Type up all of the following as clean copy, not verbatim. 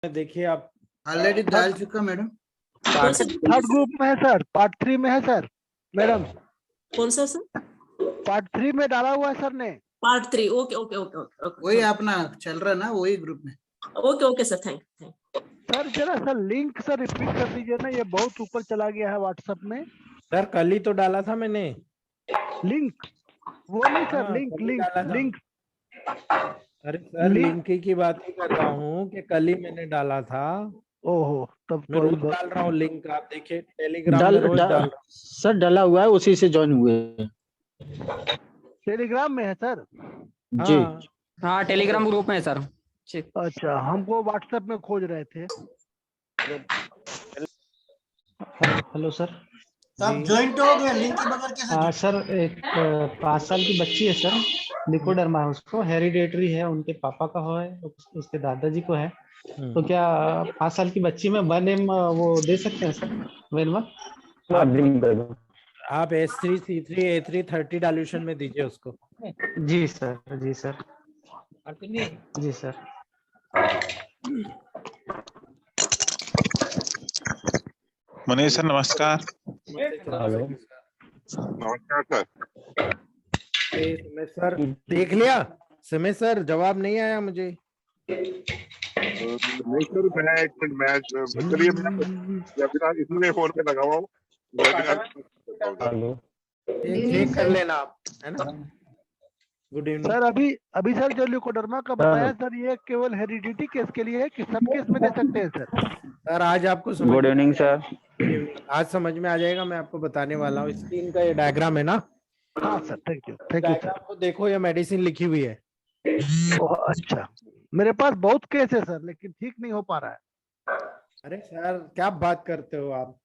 देखिए आप ऑलरेडी डाल चुका मैडम। थर्ड ग्रुप में है सर, पार्ट 3 में है सर मैडम। कौन सा सर? पार्ट 3 में डाला हुआ है सर ने। Part 3, okay okay okay okay. वही अपना चल रहा ना, वही ग्रुप में। Okay okay sir, thank you. Sir जरा सर लिंक सर रिपीट कर दीजिए ना, ये बहुत ऊपर चला गया है व्हाट्सएप में। सर कल ही तो डाला था मैंने लिंक, वो नहीं सर, हाँ, लिंक कल ही लिंक डाला था। लिंक। अरे सर लिंक की बात ही कर रहा हूँ कि कल ही मैंने डाला था। ओहो, तब मैं रोज डाल रहा हूँ लिंक, आप देखिए टेलीग्राम में रोज डाल रहा हूँ। सर डला हुआ है, उसी से ज्वाइन हुए हैं। टेलीग्राम में है सर? जी हाँ, टेलीग्राम ग्रुप में है सर। अच्छा, हमको व्हाट्सएप में खोज रहे थे। Hello sir. सब ज्वाइंट हो गए, लिंक के बगैर कैसे? सर एक 5 साल की बच्ची है सर, लिकोडर्मा है, उसको हेरिडेटरी है, उनके पापा का है, उसके दादाजी को है। तो क्या 5 साल की बच्ची में 1M वो दे सकते हैं सर? आप S3 C3 A3 30 डाल्यूशन में दीजिए उसको। जी सर, जी सर, जी सर। मनीष सर नमस्कार। हेलो नमस्कार सर। समय सर देख लिया? समय सर जवाब नहीं आया मुझे। नहीं सर, मैं चलिए मैं इसलिए फोन पे लगा हुआ हूँ। हेलो चेक कर लेना आप, है ना। गुड इवनिंग सर अभी सर जो लिकोडर्मा का बताया सर, ये केवल हेरिडिटी केस के लिए है कि सब केस में दे सकते हैं सर? सर आज आपको समझ गुड इवनिंग सर। आज समझ में आ जाएगा, मैं आपको बताने वाला हूँ। स्क्रीन का ये डायग्राम है ना। हाँ sir, thank you sir. Diagram को देखो, ये मेडिसिन लिखी हुई है। अच्छा, मेरे पास बहुत केस है सर, लेकिन ठीक नहीं हो पा रहा है। अरे सर क्या बात करते हो आप?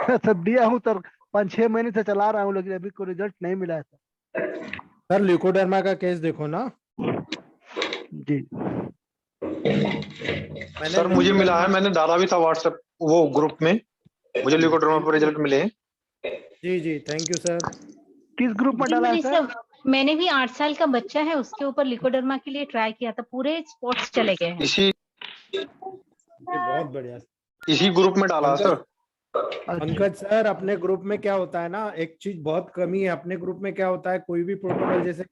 सर दिया हूँ सर, 5-6 महीने से चला रहा हूँ, लेकिन अभी कोई रिजल्ट नहीं मिला है सर। सर ल्यूकोडर्मा का केस देखो ना जी। सर मुझे मिला है, मैंने डाला भी था व्हाट्सएप वो ग्रुप में, मुझे ल्यूकोडर्मा पर रिजल्ट मिले हैं। जी जी, थैंक यू सर। किस ग्रुप में डाला है सर? मैंने भी 8 साल का बच्चा है, उसके ऊपर लिकोडर्मा के लिए ट्राई किया था, पूरे स्पॉट्स चले गए हैं। बहुत बढ़िया। इसी ग्रुप में डाला सर। पंकज सर, अपने ग्रुप में क्या होता है ना, एक चीज बहुत कमी है अपने ग्रुप में। क्या होता है, कोई भी प्रोटोकॉल, जैसे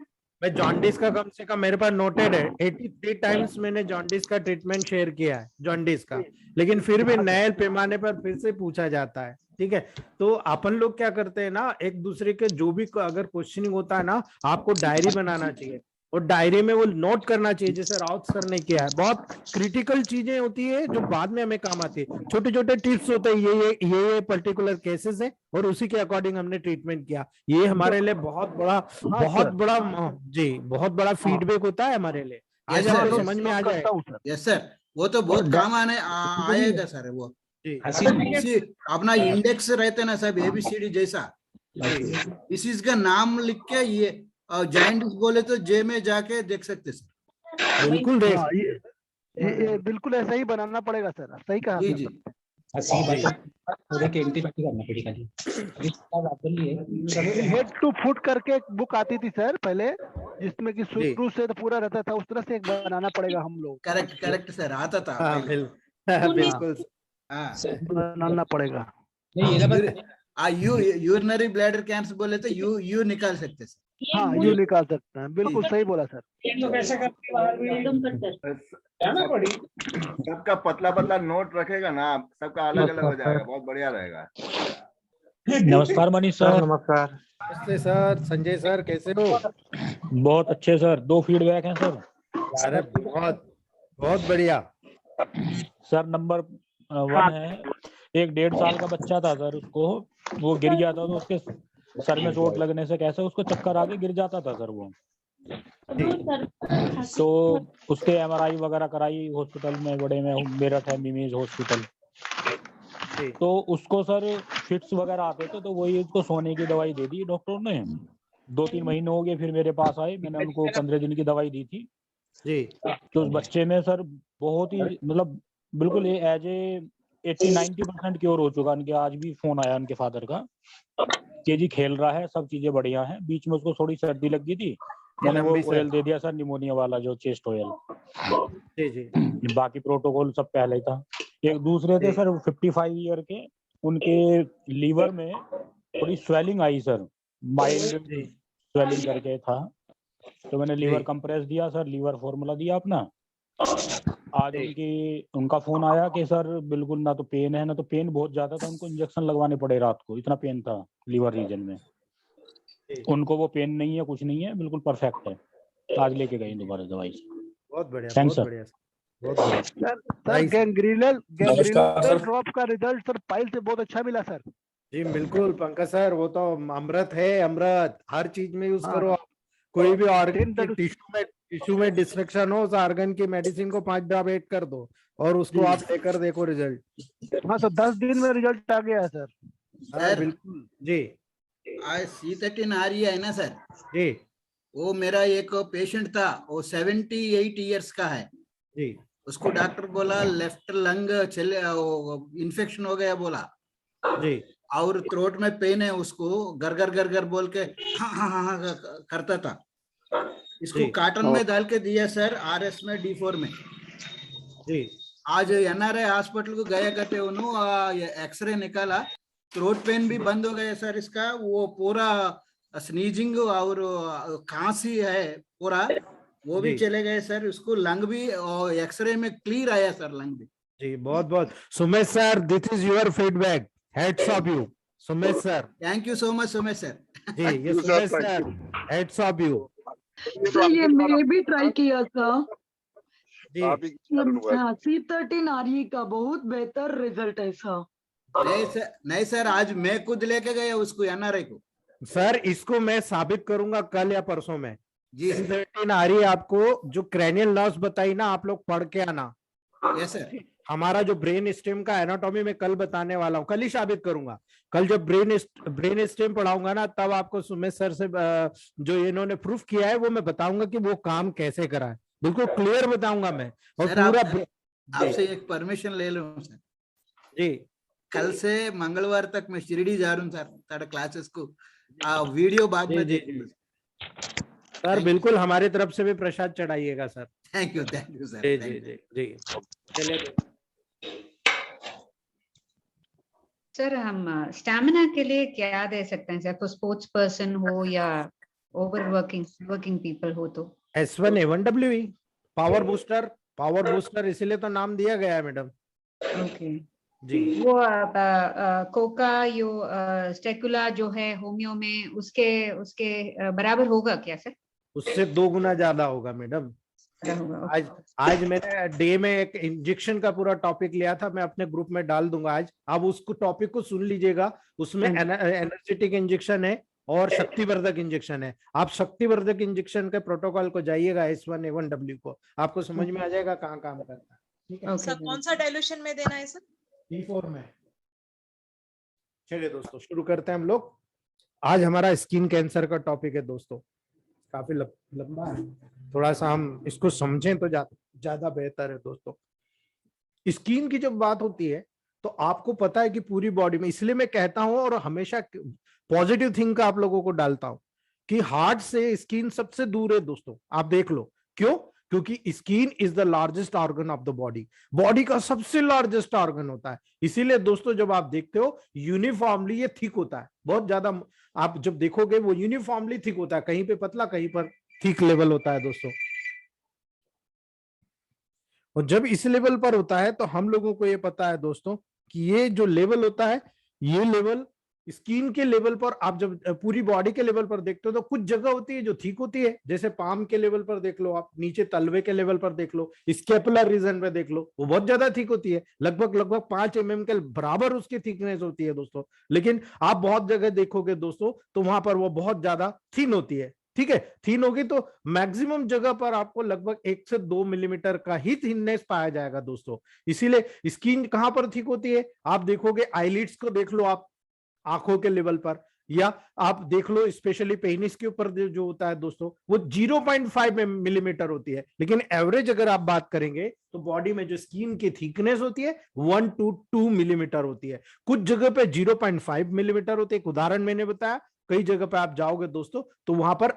मैं जॉन्डिस का कम से कम मेरे पास नोटेड है 83 टाइम्स मैंने जॉन्डिस का ट्रीटमेंट शेयर किया है, जॉन्डिस का, लेकिन फिर भी नए पैमाने पर फिर से पूछा जाता है। ठीक है, तो अपन लोग क्या करते हैं ना, एक दूसरे के जो भी अगर क्वेश्चनिंग होता है ना, आपको डायरी बनाना चाहिए और डायरी में वो नोट करना चाहिए, जैसे राउत सर ने किया है। बहुत क्रिटिकल चीजें होती है जो बाद में हमें काम आती है, छोटे छोटे टिप्स होते हैं, ये पर्टिकुलर केसेस है और उसी के अकॉर्डिंग हमने ट्रीटमेंट किया। ये हमारे लिए बहुत बड़ा जी बहुत बड़ा फीडबैक होता है हमारे लिए। आज आपको समझ में आ जाएगा। यस सर, वो तो बहुत काम आएगा सर। वो अपना इंडेक्स रहते ना सब ABCD जैसा, इसी का नाम लिख के ये जॉइंटिस बोले तो जे में जाके देख सकते सर। बिल्कुल देख, ये बिल्कुल ऐसा ही बनाना पड़ेगा सर, सही कहा। जी जी, हेड टू फुट करके एक बुक आती थी सर पहले, जिसमें कि शुरू से तो पूरा रहता था, उस तरह से एक बनाना पड़ेगा हम लोग। करेक्ट सर, आता था। बिल्कुल बनाना पड़ेगा। यूरिनरी ब्लैडर कैंसर बोले तो यू निकाल सकते सर। हाँ, यू निकाल सकते हैं, बिल्कुल सही बोला सर। सबका पतला पतला नोट रखेगा ना, सबका अलग अलग हो जाएगा, बहुत बढ़िया रहेगा। नमस्कार मनीष सर। नमस्कार। नमस्ते सर। संजय सर कैसे हो? बहुत अच्छे सर, 2 फीडबैक हैं सर। अरे बहुत बढ़िया सर। नंबर 1 है, एक 1.5 साल का बच्चा था सर, उसको वो गिर गया था, तो उसके सर में चोट लगने से कैसे उसको चक्कर आके गिर जाता था सर वो। तो उसके MRI वगैरह कराई हॉस्पिटल में, बड़े में, मेरठ है मिमीज हॉस्पिटल। तो उसको सर फिट्स वगैरह आते थे, तो वही उसको सोने की दवाई दे दी डॉक्टर ने। 2-3 महीने हो गए, फिर मेरे पास आए, मैंने उनको 15 दिन की दवाई दी थी जी। तो उस बच्चे में सर बहुत ही मतलब बिल्कुल एज ए 80-90% क्योर हो चुका। उनके आज भी फोन आया उनके फादर का कि जी खेल रहा है, सब चीजें बढ़िया हैं। बीच में उसको थोड़ी सर्दी लग गई थी, मैंने वो लंबी सर। ऑयल दे दिया सर, निमोनिया वाला जो चेस्ट ऑयल। जी जी बाकी प्रोटोकॉल सब पहले ही था। एक दूसरे थे जी। सर 55 ईयर के, उनके लीवर में थोड़ी स्वेलिंग आई सर, माइल्ड जी स्वेलिंग करके था, तो मैंने लीवर जी कंप्रेस दिया सर, लीवर फॉर्मूला दिया अपना। आज उनका फोन आया कि सर बिल्कुल ना तो पेन है ना तो पेन बहुत ज्यादा था, उनको इंजेक्शन लगवाने पड़े रात को, इतना पेन था लीवर रीजन में। उनको वो पेन नहीं है, कुछ नहीं है, बिल्कुल परफेक्ट है। आज लेके गए दोबारा दवाई। बहुत बढ़िया थैंक्स बहुत सर। बढ़िया बहुत बढ़िया। Sir Nice. गैंग्रीनल ड्रॉप का रिजल्ट सर पाइल से बहुत अच्छा मिला सर। जी बिल्कुल पंकज सर, वो तो अमृत है, अमृत हर चीज में यूज हाँ। करो आप। कोई भी ऑर्गन के 10 टिश्यू में डिस्ट्रक्शन हो, उस ऑर्गन की मेडिसिन को 5 ड्रॉप ऐड कर दो और उसको आप लेकर देखो रिजल्ट। हाँ सर 10 दिन में रिजल्ट आ गया है सर। हाँ सर बिल्कुल जी आज C13 आ रही है ना सर, जी वो मेरा एक पेशेंट था, वो 78 इयर्स का है जी उसको डॉक्टर बोला लेफ्ट लंग चले इन्फेक्शन हो गया बोला जी और थ्रोट में पेन है, उसको घर बोल के हाँ करता था। इसको जी कार्टन में डाल के दिया सर, RS में D4 में। जी आज NRI हॉस्पिटल को गया करते उन्होंने एक्सरे निकाला, थ्रोट पेन भी बंद हो गया सर इसका, वो पूरा स्नीजिंग और खांसी है पूरा, वो भी जी चले गए सर। उसको लंग भी एक्सरे में क्लियर आया सर, लंग भी। जी बहुत बहुत Sumesh sir, this is your feedback, hats off you Sumesh sir. Thank you so much Sumesh sir. जी ये Sumesh sir, hats off you. Sir ये मैं भी ट्राई किया था, जी C13 RE का बहुत बेहतर रिजल्ट है सर। नहीं सर आज मैं खुद लेके गया उसको NRI को। सर इसको मैं साबित करूंगा कल या परसों में। जी C13 आ रही है आपको, जो क्रेनियल नर्व्स बताई ना, आप लोग पढ़ के आना। Yes sir. हमारा जो ब्रेन स्टेम का एनाटॉमी में कल बताने वाला हूँ, कल ही साबित करूंगा। कल जब ब्रेन स्टेम पढ़ाऊंगा ना, तब आपको सुमेश सर से जो इन्होंने प्रूफ किया है वो मैं बताऊंगा कि वो काम कैसे करा है, बिल्कुल क्लियर बताऊंगा मैं। और सर पूरा आपसे एक परमिशन ले लूं सर? जी कल से मंगलवार तक मैं शिरडी जा रहा हूँ सर, सारे क्लासेस को वीडियो बाद में देखूंगा सर। बिल्कुल हमारी तरफ से भी प्रसाद चढ़ाइएगा सर। Thank you sir. जी जी जी जी चलिए सर, हम स्टैमिना के लिए क्या दे सकते हैं सर, तो स्पोर्ट्स पर्सन हो या ओवर वर्किंग पीपल हो तो? S1A1WE पावर बूस्टर इसीलिए तो नाम दिया गया है मैडम। ओके जी वो कोका यो स्टेकुला जो है होमियो में, उसके बराबर होगा क्या सर? उससे 2 गुना ज्यादा होगा मैडम। आज मैंने डे में एक इंजेक्शन का पूरा टॉपिक लिया था, मैं अपने ग्रुप में डाल दूंगा आज, आप उसको टॉपिक को सुन लीजिएगा। उसमें एनर्जेटिक इंजेक्शन है और शक्तिवर्धक इंजेक्शन है। आप शक्तिवर्धक इंजेक्शन के प्रोटोकॉल को जाइएगा, S1A1W को, आपको समझ में आ जाएगा कहाँ काम करता है। ठीक है सर कौन सा डाइल्यूशन में देना है सर? D4 में। चलिए दोस्तों शुरू करते हैं हम लोग। आज हमारा स्किन कैंसर का टॉपिक है दोस्तों, काफी लंबा है, थोड़ा सा हम इसको समझें तो ज्यादा बेहतर है दोस्तों। स्किन की जब बात होती है तो आपको पता है कि पूरी बॉडी में, इसलिए मैं कहता हूं और हमेशा पॉजिटिव थिंक का आप लोगों को डालता हूं कि हार्ट से स्किन सबसे दूर है दोस्तों। आप देख लो क्यों, क्योंकि skin is the largest organ of the body का सबसे लार्जेस्ट ऑर्गन होता है। इसीलिए दोस्तों जब आप देखते हो यूनिफॉर्मली ये थिक होता है, बहुत ज्यादा आप जब देखोगे वो यूनिफॉर्मली थिक होता है, कहीं पे पतला कहीं पर थिक लेवल होता है दोस्तों। और जब इस लेवल पर होता है तो हम लोगों को ये पता है दोस्तों कि ये जो लेवल होता है, ये लेवल स्किन के लेवल पर, आप जब पूरी बॉडी के लेवल पर देखते हो तो कुछ जगह होती है जो ठीक होती है, जैसे पाम के लेवल पर देख लो, आप नीचे तलवे के लेवल पर देख लो, स्केपुलर रीजन पे देख लो, वो बहुत ज्यादा थिक होती है, लगभग 5 mm के बराबर उसकी थिकनेस होती है दोस्तों। लेकिन आप बहुत जगह देखोगे दोस्तों तो वहां पर वो बहुत ज्यादा थिन होती है। ठीक है, थिन होगी तो मैक्सिमम जगह पर आपको लगभग 1 से 2 मिलीमीटर का ही थिननेस पाया जाएगा दोस्तों। इसीलिए स्किन कहां पर थिक होती है, आप देखोगे आईलिड्स को देख लो, आप आंखों के लेवल पर, या आप देख लो स्पेशली पेनिस के ऊपर जो होता है दोस्तों वो 0.5 मिलीमीटर होती है। लेकिन एवरेज अगर आप बात करेंगे तो बॉडी में जो स्किन की थिकनेस होती है 1 to 2 मिलीमीटर होती है। कुछ जगह पे 0.5 मिलीमीटर होती है। एक उदाहरण मैंने बताया, कई जगह पे आप जाओगे दोस्तों तो वहां पर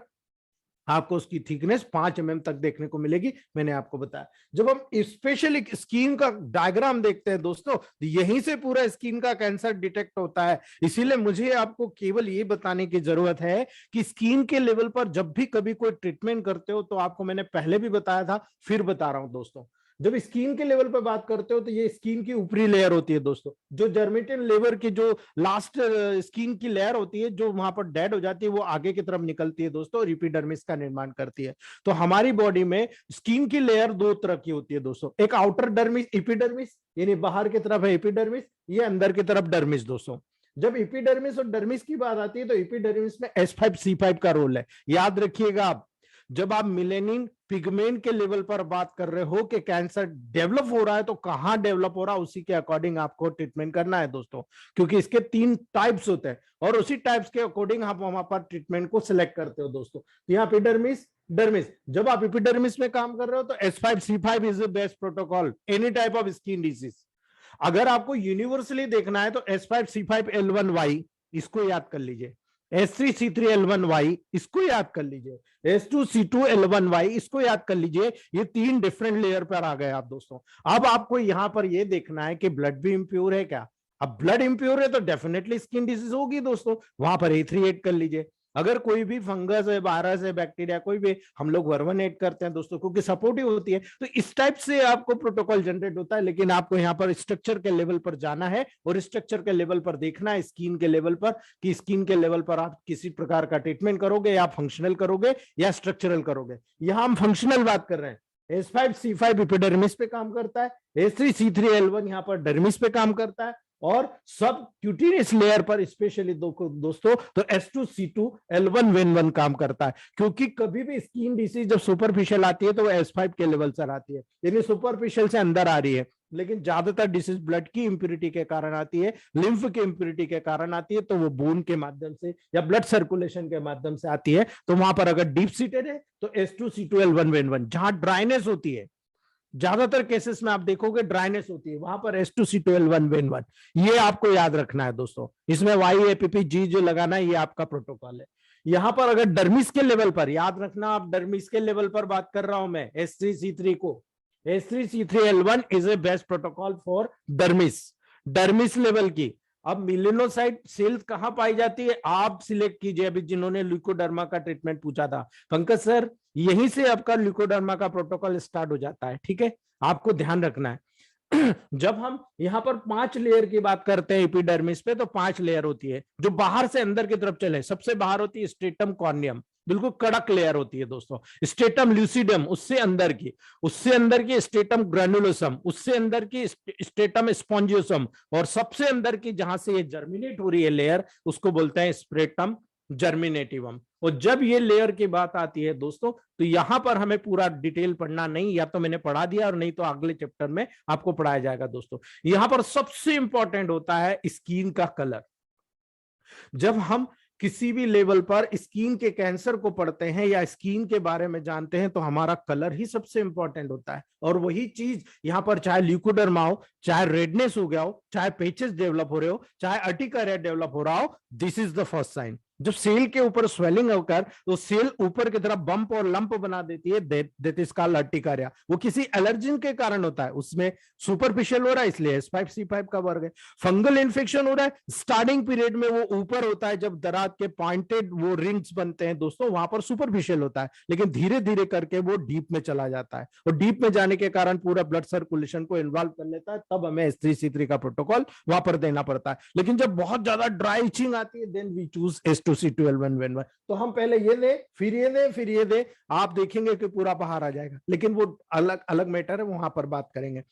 आपको उसकी थिकनेस 5 mm तक देखने को मिलेगी, मैंने आपको बताया। जब हम स्पेशली स्किन का डायग्राम देखते हैं दोस्तों, यहीं से पूरा स्किन का कैंसर डिटेक्ट होता है। इसीलिए मुझे आपको केवल ये बताने की जरूरत है कि स्किन के लेवल पर जब भी कभी कोई ट्रीटमेंट करते हो, तो आपको मैंने पहले भी बताया था, फिर बता रहा हूं दोस्तों, जब स्किन के लेवल पर बात करते हो तो ये स्किन की ऊपरी लेयर होती है दोस्तों, जो जर्मेटिन लेवर की जो लास्ट स्किन की लेयर होती है, जो वहां पर डेड हो जाती है, वो आगे की तरफ निकलती है दोस्तों और एपिडर्मिस का निर्माण करती है। तो हमारी बॉडी में स्किन की लेयर दो तरह की होती है दोस्तों, एक आउटर डर्मिस एपिडर्मिस, यानी बाहर की तरफ है एपिडर्मिस, ये अंदर की तरफ डर्मिस दोस्तों। जब एपिडर्मिस और डर्मिस की बात आती है तो एपिडर्मिस में S5C5 का रोल है। याद रखिएगा आप, जब आप मिलेनिन पिगमेंट के लेवल पर बात कर रहे हो कि कैंसर डेवलप हो रहा है, तो कहां डेवलप हो रहा है उसी के अकॉर्डिंग आपको ट्रीटमेंट करना है दोस्तों, क्योंकि इसके 3 टाइप्स होते हैं और उसी टाइप्स के अकॉर्डिंग आप वहां पर ट्रीटमेंट को सिलेक्ट करते हो दोस्तों। तो यहाँ एपिडर्मिस, डर्मिस, जब आप एपिडर्मिस में काम कर रहे हो तो S5C5 is the best protocol any type of skin disease. अगर आपको यूनिवर्सली देखना है तो S5C5L1Y इसको याद कर लीजिए, S3C3L1Y इसको याद कर लीजिए, S2C2L1Y इसको याद कर लीजिए। ये 3 डिफरेंट लेयर पर आ गए आप दोस्तों। अब आपको यहां पर ये देखना है कि ब्लड भी इंप्योर है क्या। अब ब्लड इंप्योर है तो डेफिनेटली स्किन डिजीज होगी दोस्तों, वहां पर A3 ऐड कर लीजिए। अगर कोई भी फंगस है, वायरस है, बैक्टीरिया कोई भी, हम लोग वर्वन ऐड करते हैं दोस्तों, क्योंकि सपोर्टिव होती है। तो इस टाइप से आपको प्रोटोकॉल जनरेट होता है, लेकिन आपको यहाँ पर स्ट्रक्चर के लेवल पर जाना है और स्ट्रक्चर के लेवल पर देखना है, स्किन के लेवल पर, कि स्किन के लेवल पर आप किसी प्रकार का ट्रीटमेंट करोगे, या फंक्शनल करोगे या स्ट्रक्चरल करोगे। यहाँ हम फंक्शनल बात कर रहे हैं। S5C5 एपिडर्मिस पे काम करता है, S3C3L1 यहाँ पर डर्मिस पे काम करता है, और सब क्यूटिनियस लेयर पर स्पेशली दोस्तों तो S2C2L1 काम करता है। क्योंकि कभी भी स्किन डिसीज जब सुपरफिशियल आती है तो वो S5 के लेवल से आती है, यानी सुपरफिशियल से अंदर आ रही है। लेकिन ज्यादातर डिसीज ब्लड की इंप्योरिटी के कारण आती है, लिम्फ की इंप्योरिटी के कारण आती है, तो वो बोन के माध्यम से या ब्लड सर्कुलेशन के माध्यम से आती है। तो वहां पर अगर डीप सीटेड है तो S2C2L1 जहां ड्राइनेस होती है, ज्यादातर केसेस में आप देखोगे ड्राइनेस होती है, वहां पर S2C2L1 ये आपको याद रखना है दोस्तों। इसमें YAPPG जो लगाना है ये आपका प्रोटोकॉल है। यहां पर अगर डर्मिस के लेवल पर याद रखना, आप डर्मिस के लेवल पर बात कर रहा हूं मैं, S3C3 को, S3C3L1 is a best protocol for dermis level की। अब मिलेनोसाइट सेल्स कहां पाई जाती है, आप सिलेक्ट कीजिए। अभी जिन्होंने ल्यूकोडर्मा का ट्रीटमेंट पूछा था, पंकज सर, यहीं से आपका ल्यूकोडर्मा का प्रोटोकॉल स्टार्ट हो जाता है। ठीक है, आपको ध्यान रखना है। जब हम यहाँ पर 5 लेयर की बात करते हैं एपिडर्मिस पे, तो 5 लेयर होती है जो बाहर से अंदर की तरफ चले। सबसे बाहर होती है स्ट्रेटम कॉर्नियम, बिल्कुल कड़क लेयर होती है दोस्तों। स्ट्रेटम ल्यूसिडम उससे अंदर की स्ट्रेटम ग्रैनुलोसम, उससे अंदर की स्ट्रेटम स्पॉन्जियोसम, और सबसे अंदर की जहां से ये जर्मिनेट हो रही है लेयर, उसको बोलते हैं स्ट्रेटम जर्मिनेटिवम। और जब ये लेयर की बात आती है दोस्तों, तो यहां पर हमें पूरा डिटेल पढ़ना नहीं, या तो मैंने पढ़ा दिया और नहीं तो अगले चैप्टर में आपको पढ़ाया जाएगा दोस्तों। यहां पर सबसे इंपॉर्टेंट होता है स्किन का कलर। जब हम किसी भी लेवल पर स्किन के कैंसर को पढ़ते हैं या स्किन के बारे में जानते हैं, तो हमारा कलर ही सबसे इंपॉर्टेंट होता है। और वही चीज यहाँ पर, चाहे ल्यूकोडर्मा हो, चाहे रेडनेस हो गया हो, चाहे पेचेस डेवलप हो रहे हो, चाहे अर्टिकारिया डेवलप हो रहा हो, this is the first sign. जब सेल के ऊपर स्वेलिंग होकर तो सेल ऊपर की तरफ बम्प और लंप बना देती है, दैट इज कॉल्ड अर्टिकारिया। वो किसी एलर्जिन के कारण होता है, उसमें सुपरफिशियल हो रहा है इसलिए S5C5 का वर्ग है। फंगल इन्फेक्शन हो रहा है, स्टार्टिंग पीरियड में वो ऊपर होता है, जब दराज के पॉइंटेड वो रिंग्स बनते हैं दोस्तों, वहां पर सुपरफिशियल होता है, लेकिन धीरे धीरे करके वो डीप में चला जाता है, और डीप में जाने के कारण पूरा ब्लड सर्कुलेशन को इन्वॉल्व कर लेता है। तब हमें S3C3 का प्रोटोकॉल वहां पर देना पड़ता है। लेकिन जब बहुत ज्यादा ड्राई इचिंग आती है, देन वी चूज S2C2L1 तो हम पहले ये दे, फिर ये दे, फिर ये दे, आप देखेंगे कि पूरा बाहर आ जाएगा। लेकिन वो अलग अलग मैटर है, वहां पर बात करेंगे।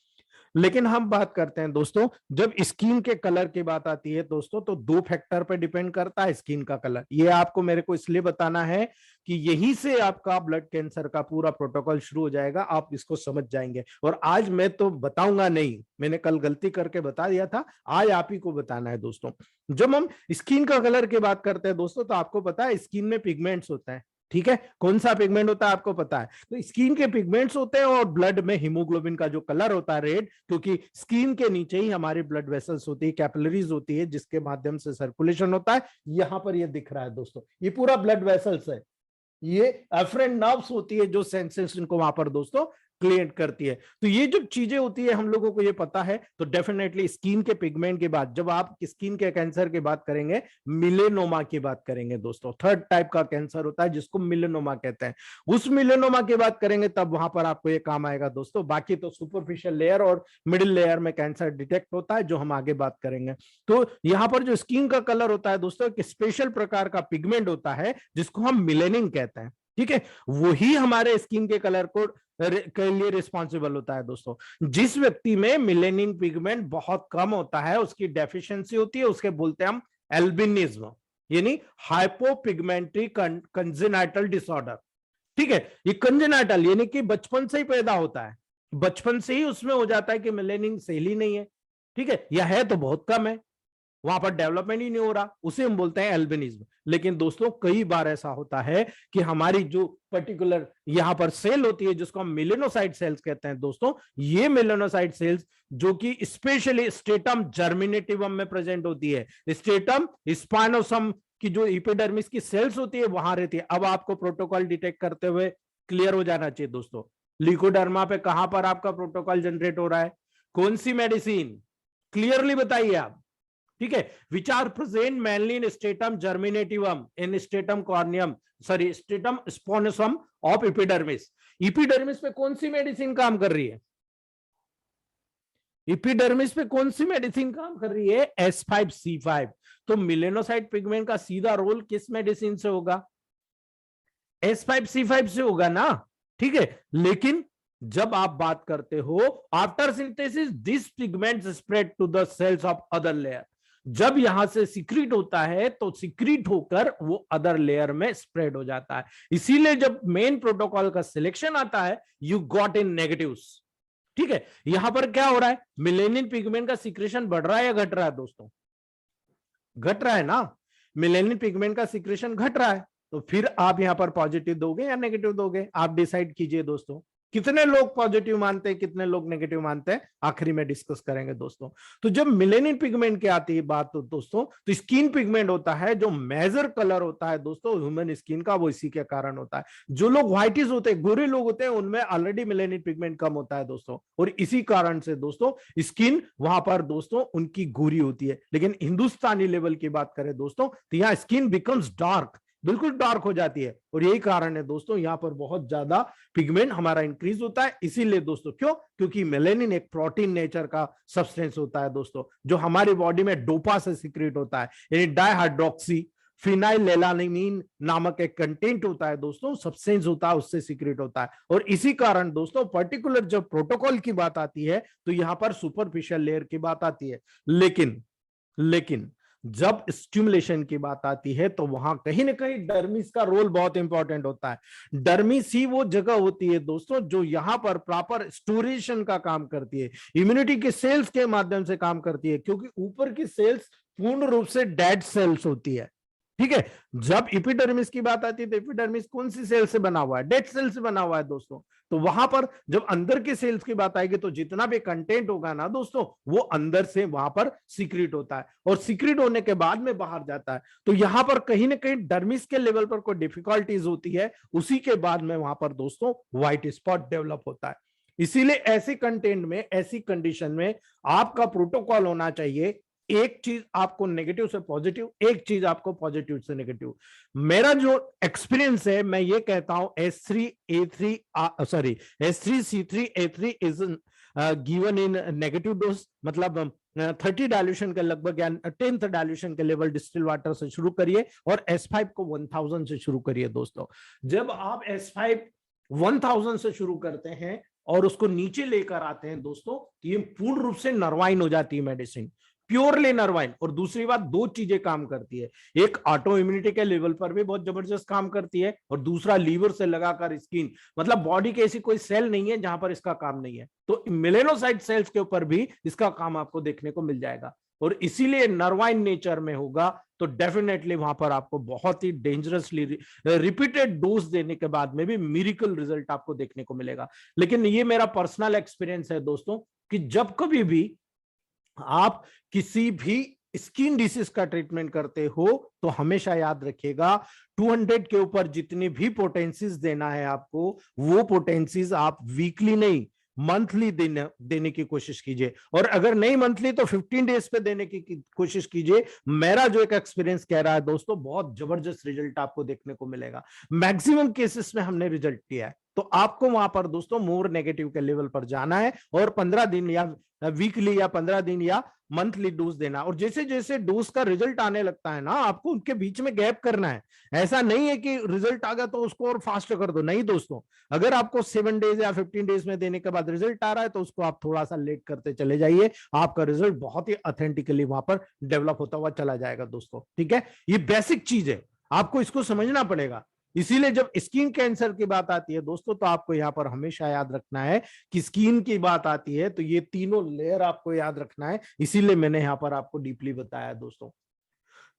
लेकिन हम बात करते हैं दोस्तों, जब स्किन के कलर की बात आती है दोस्तों, तो 2 फैक्टर पे डिपेंड करता है स्किन का कलर। ये आपको मेरे को इसलिए बताना है कि यहीं से आपका ब्लड कैंसर का पूरा प्रोटोकॉल शुरू हो जाएगा, आप इसको समझ जाएंगे। और आज मैं तो बताऊंगा नहीं, मैंने कल गलती करके बता दिया था, आज आप ही को बताना है दोस्तों। जब हम स्किन का कलर की बात करते हैं दोस्तों, तो आपको पता है स्किन में पिगमेंट्स होता है। ठीक है, कौन सा पिगमेंट होता है आपको पता है, तो स्किन के पिगमेंट्स होते हैं, और ब्लड में हीमोग्लोबिन का जो कलर होता है रेड, क्योंकि स्किन के नीचे ही हमारी ब्लड वेसल्स होती है, कैपिलरीज होती है, जिसके माध्यम से सर्कुलेशन होता है। यहां पर ये दिख रहा है दोस्तों, ये पूरा ब्लड वेसल्स है। ये एफरेंट नर्व्स होती है जो सेंसेशन को वहां पर दोस्तों क्रिएट करती है। तो ये जो चीजें होती है हम लोगों को ये पता है। तो डेफिनेटली स्किन के पिगमेंट के बाद जब आप स्किन के कैंसर की बात करेंगे, मिलेनोमा की बात करेंगे दोस्तों, थर्ड टाइप का कैंसर होता है जिसको मिलेनोमा कहते हैं, उस मिलेनोमा की बात करेंगे तब वहां पर आपको ये काम आएगा दोस्तों। बाकी तो सुपरफिशियल लेयर और मिडिल लेयर में कैंसर डिटेक्ट होता है जो हम आगे बात करेंगे। तो यहाँ पर जो स्किन का कलर होता है दोस्तों, एक स्पेशल प्रकार का पिगमेंट होता है जिसको हम मिलेनिन कहते हैं, ठीक है, वही हमारे स्किन के कलर को के लिए रिस्पॉन्सिबल होता है दोस्तों। जिस व्यक्ति में मिलेनिन पिगमेंट बहुत कम होता है, उसकी डेफिशिएंसी होती है, उसके बोलते हैं हम एल्बिनिज्म, यानी हाइपोपिगमेंट्री कंजेनाइटल डिसऑर्डर, ठीक है। ये कंजेनाइटल यानी कि बचपन से ही पैदा होता है, बचपन से ही उसमें हो जाता है कि मिलेनिन सेल ही नहीं है, ठीक है, या है तो बहुत कम है, वहां पर डेवलपमेंट ही नहीं हो रहा, उसे हम बोलते हैं एल्बिनिज्म। लेकिन दोस्तों कई बार ऐसा होता है कि हमारी जो पर्टिकुलर यहां पर सेल होती है जिसको हम मेलेनोसाइट सेल्स कहते हैं दोस्तों, ये मेलेनोसाइट सेल्स जो कि स्पेशली स्ट्रेटम जर्मिनेटिवम में प्रेजेंट होती है, स्ट्रेटम स्पाइनोसम की जो एपिडर्मिस की सेल्स होती है वहां रहती है। अब आपको प्रोटोकॉल डिटेक्ट करते हुए क्लियर हो जाना चाहिए दोस्तों, लिकोडर्मा पे कहां पर आपका प्रोटोकॉल जनरेट हो रहा है, कौन सी मेडिसिन, क्लियरली बताइए आप, ठीक है। Which are present mainly in stratum germinativum, in stratum corneum, sorry stratum spinosum of epidermis. Epidermis पे कौन सी मेडिसिन काम कर रही है, एपिडर्मिस पे कौन सी मेडिसिन काम कर रही है, S5C5। तो मिलेनोसाइट पिगमेंट का सीधा रोल किस मेडिसिन से होगा, S5C5 से होगा ना, ठीक है। लेकिन जब आप बात करते हो after synthesis this pigment spread to the cells of other layer, जब यहां से सिक्रीट होता है तो सिक्रीट होकर वो अदर लेयर में स्प्रेड हो जाता है। इसीलिए जब मेन प्रोटोकॉल का सिलेक्शन आता है यू गॉट इन नेगेटिव्स, ठीक है। यहां पर क्या हो रहा है, मिलेनिन पिगमेंट का सिक्रेशन बढ़ रहा है या घट रहा है दोस्तों, घट रहा है ना, मिलेनिन पिगमेंट का सिक्रेशन घट रहा है, तो फिर आप यहां पर पॉजिटिव दोगे या नेगेटिव दोगे, आप डिसाइड कीजिए दोस्तों। कितने लोग पॉजिटिव मानते हैं, कितने लोग नेगेटिव मानते हैं, आखिरी में डिस्कस करेंगे दोस्तों। तो जब मिलेनिन पिगमेंट की आती है बात तो दोस्तों, तो स्किन पिगमेंट होता है जो मेजर कलर होता है दोस्तों ह्यूमन स्किन का, वो इसी के कारण होता है। जो लोग व्हाइटिस होते हैं, गोरे लोग होते हैं, उनमें ऑलरेडी मिलेनिन पिगमेंट कम होता है दोस्तों, और इसी कारण से दोस्तों स्किन वहां पर दोस्तों उनकी गोरी होती है। लेकिन हिंदुस्तानी लेवल की बात करें दोस्तों तो यहाँ स्किन बिकम्स डार्क, बिल्कुल डार्क हो जाती है, और यही कारण है दोस्तों यहाँ पर बहुत ज्यादा पिगमेंट हमारा इंक्रीज होता है। इसीलिए दोस्तों क्यों, क्योंकि मेलेनिन एक प्रोटीन नेचर का सब्सटेंस होता है दोस्तों, जो हमारी बॉडी में डोपा से सीक्रेट होता है, यानी डाइहाइड्रोक्सी फिनाइलेलानिन नामक एक कंटेंट होता है दोस्तों, सब्सटेंस होता है, उससे सीक्रेट होता है। और इसी कारण दोस्तों पर्टिकुलर जब प्रोटोकॉल की बात आती है तो यहाँ पर सुपरफिशियल लेयर की बात आती है। लेकिन जब स्टिमुलेशन की बात आती है तो वहां कहीं ना कहीं डर्मिस का रोल बहुत इंपॉर्टेंट होता है। डर्मिस ही वो जगह होती है दोस्तों जो यहां पर प्रॉपर स्टोरेशन का काम करती है, इम्यूनिटी के सेल्स के माध्यम से काम करती है, क्योंकि ऊपर की सेल्स पूर्ण रूप से डेड सेल्स होती है, ठीक है। जब एपिडर्मिस की बात आती है तो एपिडर्मिस कौन सी सेल से बना हुआ है, डेड सेल से बना हुआ है दोस्तों। तो वहां पर जब अंदर के सेल्स की बात आएगी तो जितना भी कंटेंट होगा ना दोस्तों वो अंदर से वहां पर सीक्रेट होता है, और सीक्रेट होने के बाद में बाहर जाता है। तो यहां पर कहीं ना कहीं डर्मिस के लेवल पर कोई डिफिकल्टीज होती है, उसी के बाद में वहां पर दोस्तों व्हाइट स्पॉट डेवलप होता है। इसीलिए ऐसे कंटेंट में, ऐसी कंडीशन में आपका प्रोटोकॉल होना चाहिए, एक चीज आपको नेगेटिव से पॉजिटिव, एक चीज आपको पॉजिटिव से नेगेटिव। मेरा जो एक्सपीरियंस है मैं ये कहता हूं S3C3A3 is given in negative dose, मतलब 30 डाइल्यूशन के लगभग या 10th डाइल्यूशन के लेवल डिस्टिल वाटर से शुरू करिए और S5 को 1000 से शुरू करिए दोस्तों। जब आप S5 1000 से शुरू करते हैं और उसको नीचे लेकर आते हैं दोस्तों, तो ये पूर्ण रूप से नर्वाइन हो जाती है मेडिसिन, प्योरली नर्वाइन। और दूसरी बात, दो चीजें काम करती है, एक ऑटो इम्यूनिटी के लेवल पर भी बहुत जबरदस्त काम करती है, और दूसरा लीवर से लगाकर स्किन, मतलब बॉडी के ऐसी कोई सेल नहीं है जहां पर इसका काम नहीं है। तो मेलेनोसाइट सेल्स के ऊपर भी इसका काम आपको देखने को मिल जाएगा, और इसीलिए नर्वाइन नेचर में होगा तो डेफिनेटली वहां पर आपको बहुत ही डेंजरसली रिपीटेड डोज देने के बाद में भी मिरेकल रिजल्ट आपको देखने को मिलेगा। लेकिन ये मेरा पर्सनल एक्सपीरियंस है दोस्तों कि जब कभी भी आप किसी भी स्किन डिसीज का ट्रीटमेंट करते हो तो हमेशा याद रखिएगा 200 के ऊपर जितनी भी पोटेंसीज देना है आपको, वो पोटेंसीज आप वीकली नहीं मंथली देने की कोशिश कीजिए, और अगर नहीं मंथली तो 15 डेज पे देने की कोशिश कीजिए। मेरा जो एक एक्सपीरियंस कह रहा है दोस्तों, बहुत जबरदस्त रिजल्ट आपको देखने को मिलेगा। मैक्सिमम केसेस में हमने रिजल्ट किया है, तो आपको वहां पर दोस्तों मोर नेगेटिव के लेवल पर जाना है और 15 दिन या वीकली या 15 दिन या मंथली डोज देना। और जैसे जैसे डोज का रिजल्ट आने लगता है ना, आपको उनके बीच में गैप करना है। ऐसा नहीं है कि रिजल्ट आ गया तो उसको और फास्ट कर दो, नहीं दोस्तों। अगर आपको 7 डेज या 15 डेज में देने के बाद रिजल्ट आ रहा है तो उसको आप थोड़ा सा लेट करते चले जाइए, आपका रिजल्ट बहुत ही ऑथेंटिकली वहां पर डेवलप होता हुआ चला जाएगा दोस्तों। ठीक है, ये बेसिक चीज है, आपको इसको समझना पड़ेगा। इसीलिए जब स्किन कैंसर की बात आती है दोस्तों, तो आपको यहाँ पर हमेशा याद रखना है कि स्किन की बात आती है तो ये तीनों लेयर आपको याद रखना है। इसीलिए मैंने यहाँ पर आपको डीपली बताया दोस्तों।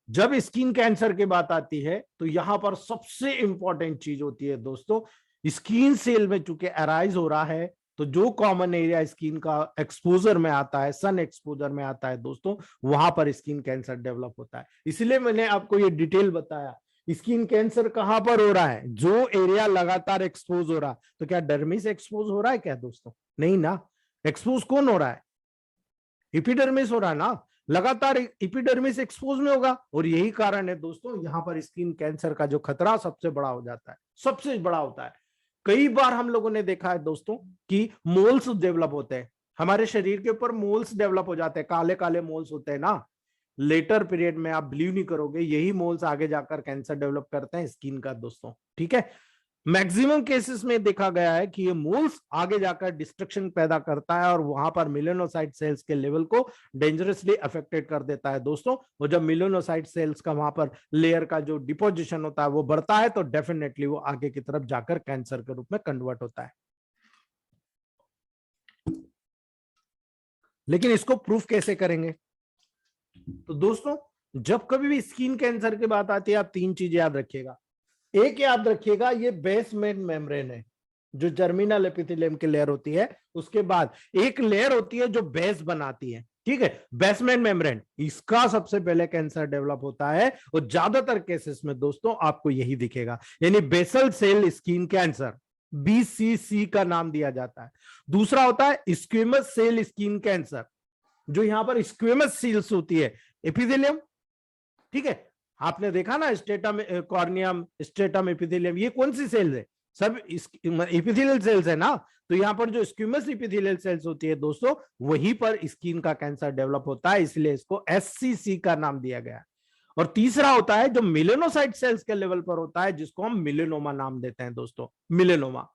जब स्किन कैंसर की बात आती है तो यहाँ पर सबसे इंपॉर्टेंट चीज होती है दोस्तों, स्किन सेल में चूंकि अराइज हो रहा है, तो जो कॉमन एरिया स्किन का एक्सपोजर में आता है, सन एक्सपोजर में आता है दोस्तों, वहां पर स्किन कैंसर डेवलप होता है। इसलिए मैंने आपको ये डिटेल बताया। स्किन कैंसर कहां पर हो रहा है? जो एरिया लगातार एक्सपोज हो रहा है। तो क्या डर्मिस एक्सपोज हो रहा है क्या दोस्तों? नहीं ना। एक्सपोज कौन हो रहा है? एपिडर्मिस हो रहा है ना। लगातार एपिडर्मिस एक्सपोज में होगा, और यही कारण है दोस्तों यहाँ पर स्किन कैंसर का जो खतरा सबसे बड़ा हो जाता है, सबसे बड़ा होता है। कई बार हम लोगों ने देखा है दोस्तों कि मोल्स डेवलप होते हैं, हमारे शरीर के ऊपर मोल्स डेवलप हो जाते हैं, काले काले मोल्स होते हैं ना। लेटर पीरियड में आप बिलीव नहीं करोगे, यही मोल्स आगे जाकर कैंसर डेवलप करते हैं स्किन का दोस्तों। ठीक है, मैक्सिमम केसेस में देखा गया है कि ये मोल्स आगे जाकर डिस्ट्रक्शन पैदा करता है और वहां पर मेलानोसाइट सेल्स के लेवल को डेंजरसली अफेक्टेड कर देता है दोस्तों। और जब मेलानोसाइट सेल्स का वहां पर लेयर का जो डिपोजिशन होता है वो बढ़ता है, तो डेफिनेटली वो आगे की तरफ जाकर कैंसर के रूप में कन्वर्ट होता है। लेकिन इसको प्रूफ कैसे करेंगे? तो दोस्तों जब कभी भी स्किन कैंसर की बात आती है, आप 3 चीजें याद रखिएगा। एक याद रखिएगा, ये बेसमेंट मेम्ब्रेन है जो जर्मिनल एपिथेलियम की लेयर होती है, उसके बाद एक लेयर होती है जो बेस बनाती है। ठीक है, बेसमेंट मेम्ब्रेन, इसका सबसे पहले कैंसर डेवलप होता है, और ज्यादातर केसेस में दोस्तों आपको यही दिखेगा, यानी basal cell skin cancer, BCC का नाम दिया जाता है। दूसरा होता है स्क्वेमस सेल स्किन कैंसर, जो यहां पर स्क्वेमस सेल्स होती है एपिथेलियम। ठीक है, आपने देखा ना स्ट्रेटम कॉर्नियम, स्ट्रेटम एपिथेलियम, ये कौन सी सेल्स है? सब एपिथेलियल सेल्स है ना। तो यहाँ पर जो स्क्वेमस एपिथेलियल सेल्स होती है दोस्तों, वहीं पर स्किन का कैंसर डेवलप होता है, इसलिए इसको SCC का नाम दिया गया। और तीसरा होता है जो मेलानोसाइट सेल्स के लेवल पर होता है, जिसको हम मेलेनोमा नाम देते हैं दोस्तों, मेलेनोमा।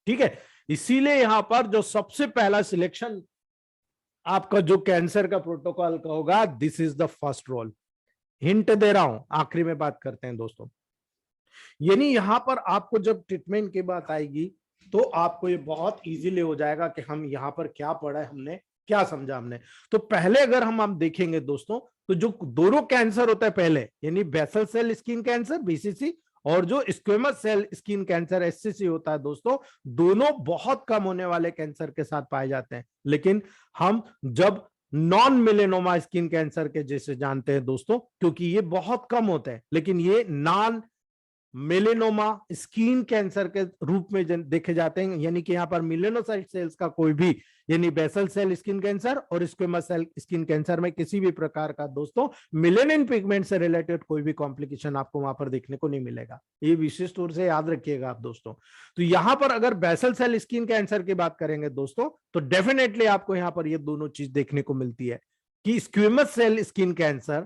ठीक है, इसीलिए यहां पर जो सबसे पहला सिलेक्शन आपका जो कैंसर का प्रोटोकॉल का होगा, this is the first roll. Hint दे रहा हूं, आखिरी में बात करते हैं दोस्तों। यानी यहां पर आपको जब ट्रीटमेंट की बात आएगी तो आपको ये बहुत इजीली हो जाएगा कि हम यहाँ पर क्या पढ़ा है, हमने क्या समझा हमने। तो पहले अगर हम देखेंगे दोस्तों, तो जो दोनों कैंसर होता है पहले, यानी basal cell skin cancer BCC और जो squamous cell skin cancer SCC होता है दोस्तों, दोनों बहुत कम होने वाले कैंसर के साथ पाए जाते हैं। लेकिन हम जब नॉन मेलेनोमा स्किन कैंसर के जैसे जानते हैं दोस्तों, क्योंकि ये बहुत कम होते हैं, लेकिन ये नॉन मेलेनोमा स्किन कैंसर के रूप में देखे जाते हैं। यानी कि यहाँ पर मेलानोसाइट सेल्स का कोई भी, यानी बेसल सेल स्किन कैंसर और स्क्वेमस सेल स्किन कैंसर में किसी भी प्रकार का दोस्तों मेलेनिन पिगमेंट से रिलेटेड कोई भी कॉम्प्लिकेशन आपको वहां पर देखने को नहीं मिलेगा। ये विशेष तौर से याद रखिएगा आप दोस्तों। तो यहाँ पर अगर बेसल सेल स्किन कैंसर की बात करेंगे दोस्तों, तो डेफिनेटली आपको यहाँ पर ये दोनों चीज देखने को मिलती है कि squamous cell skin cancer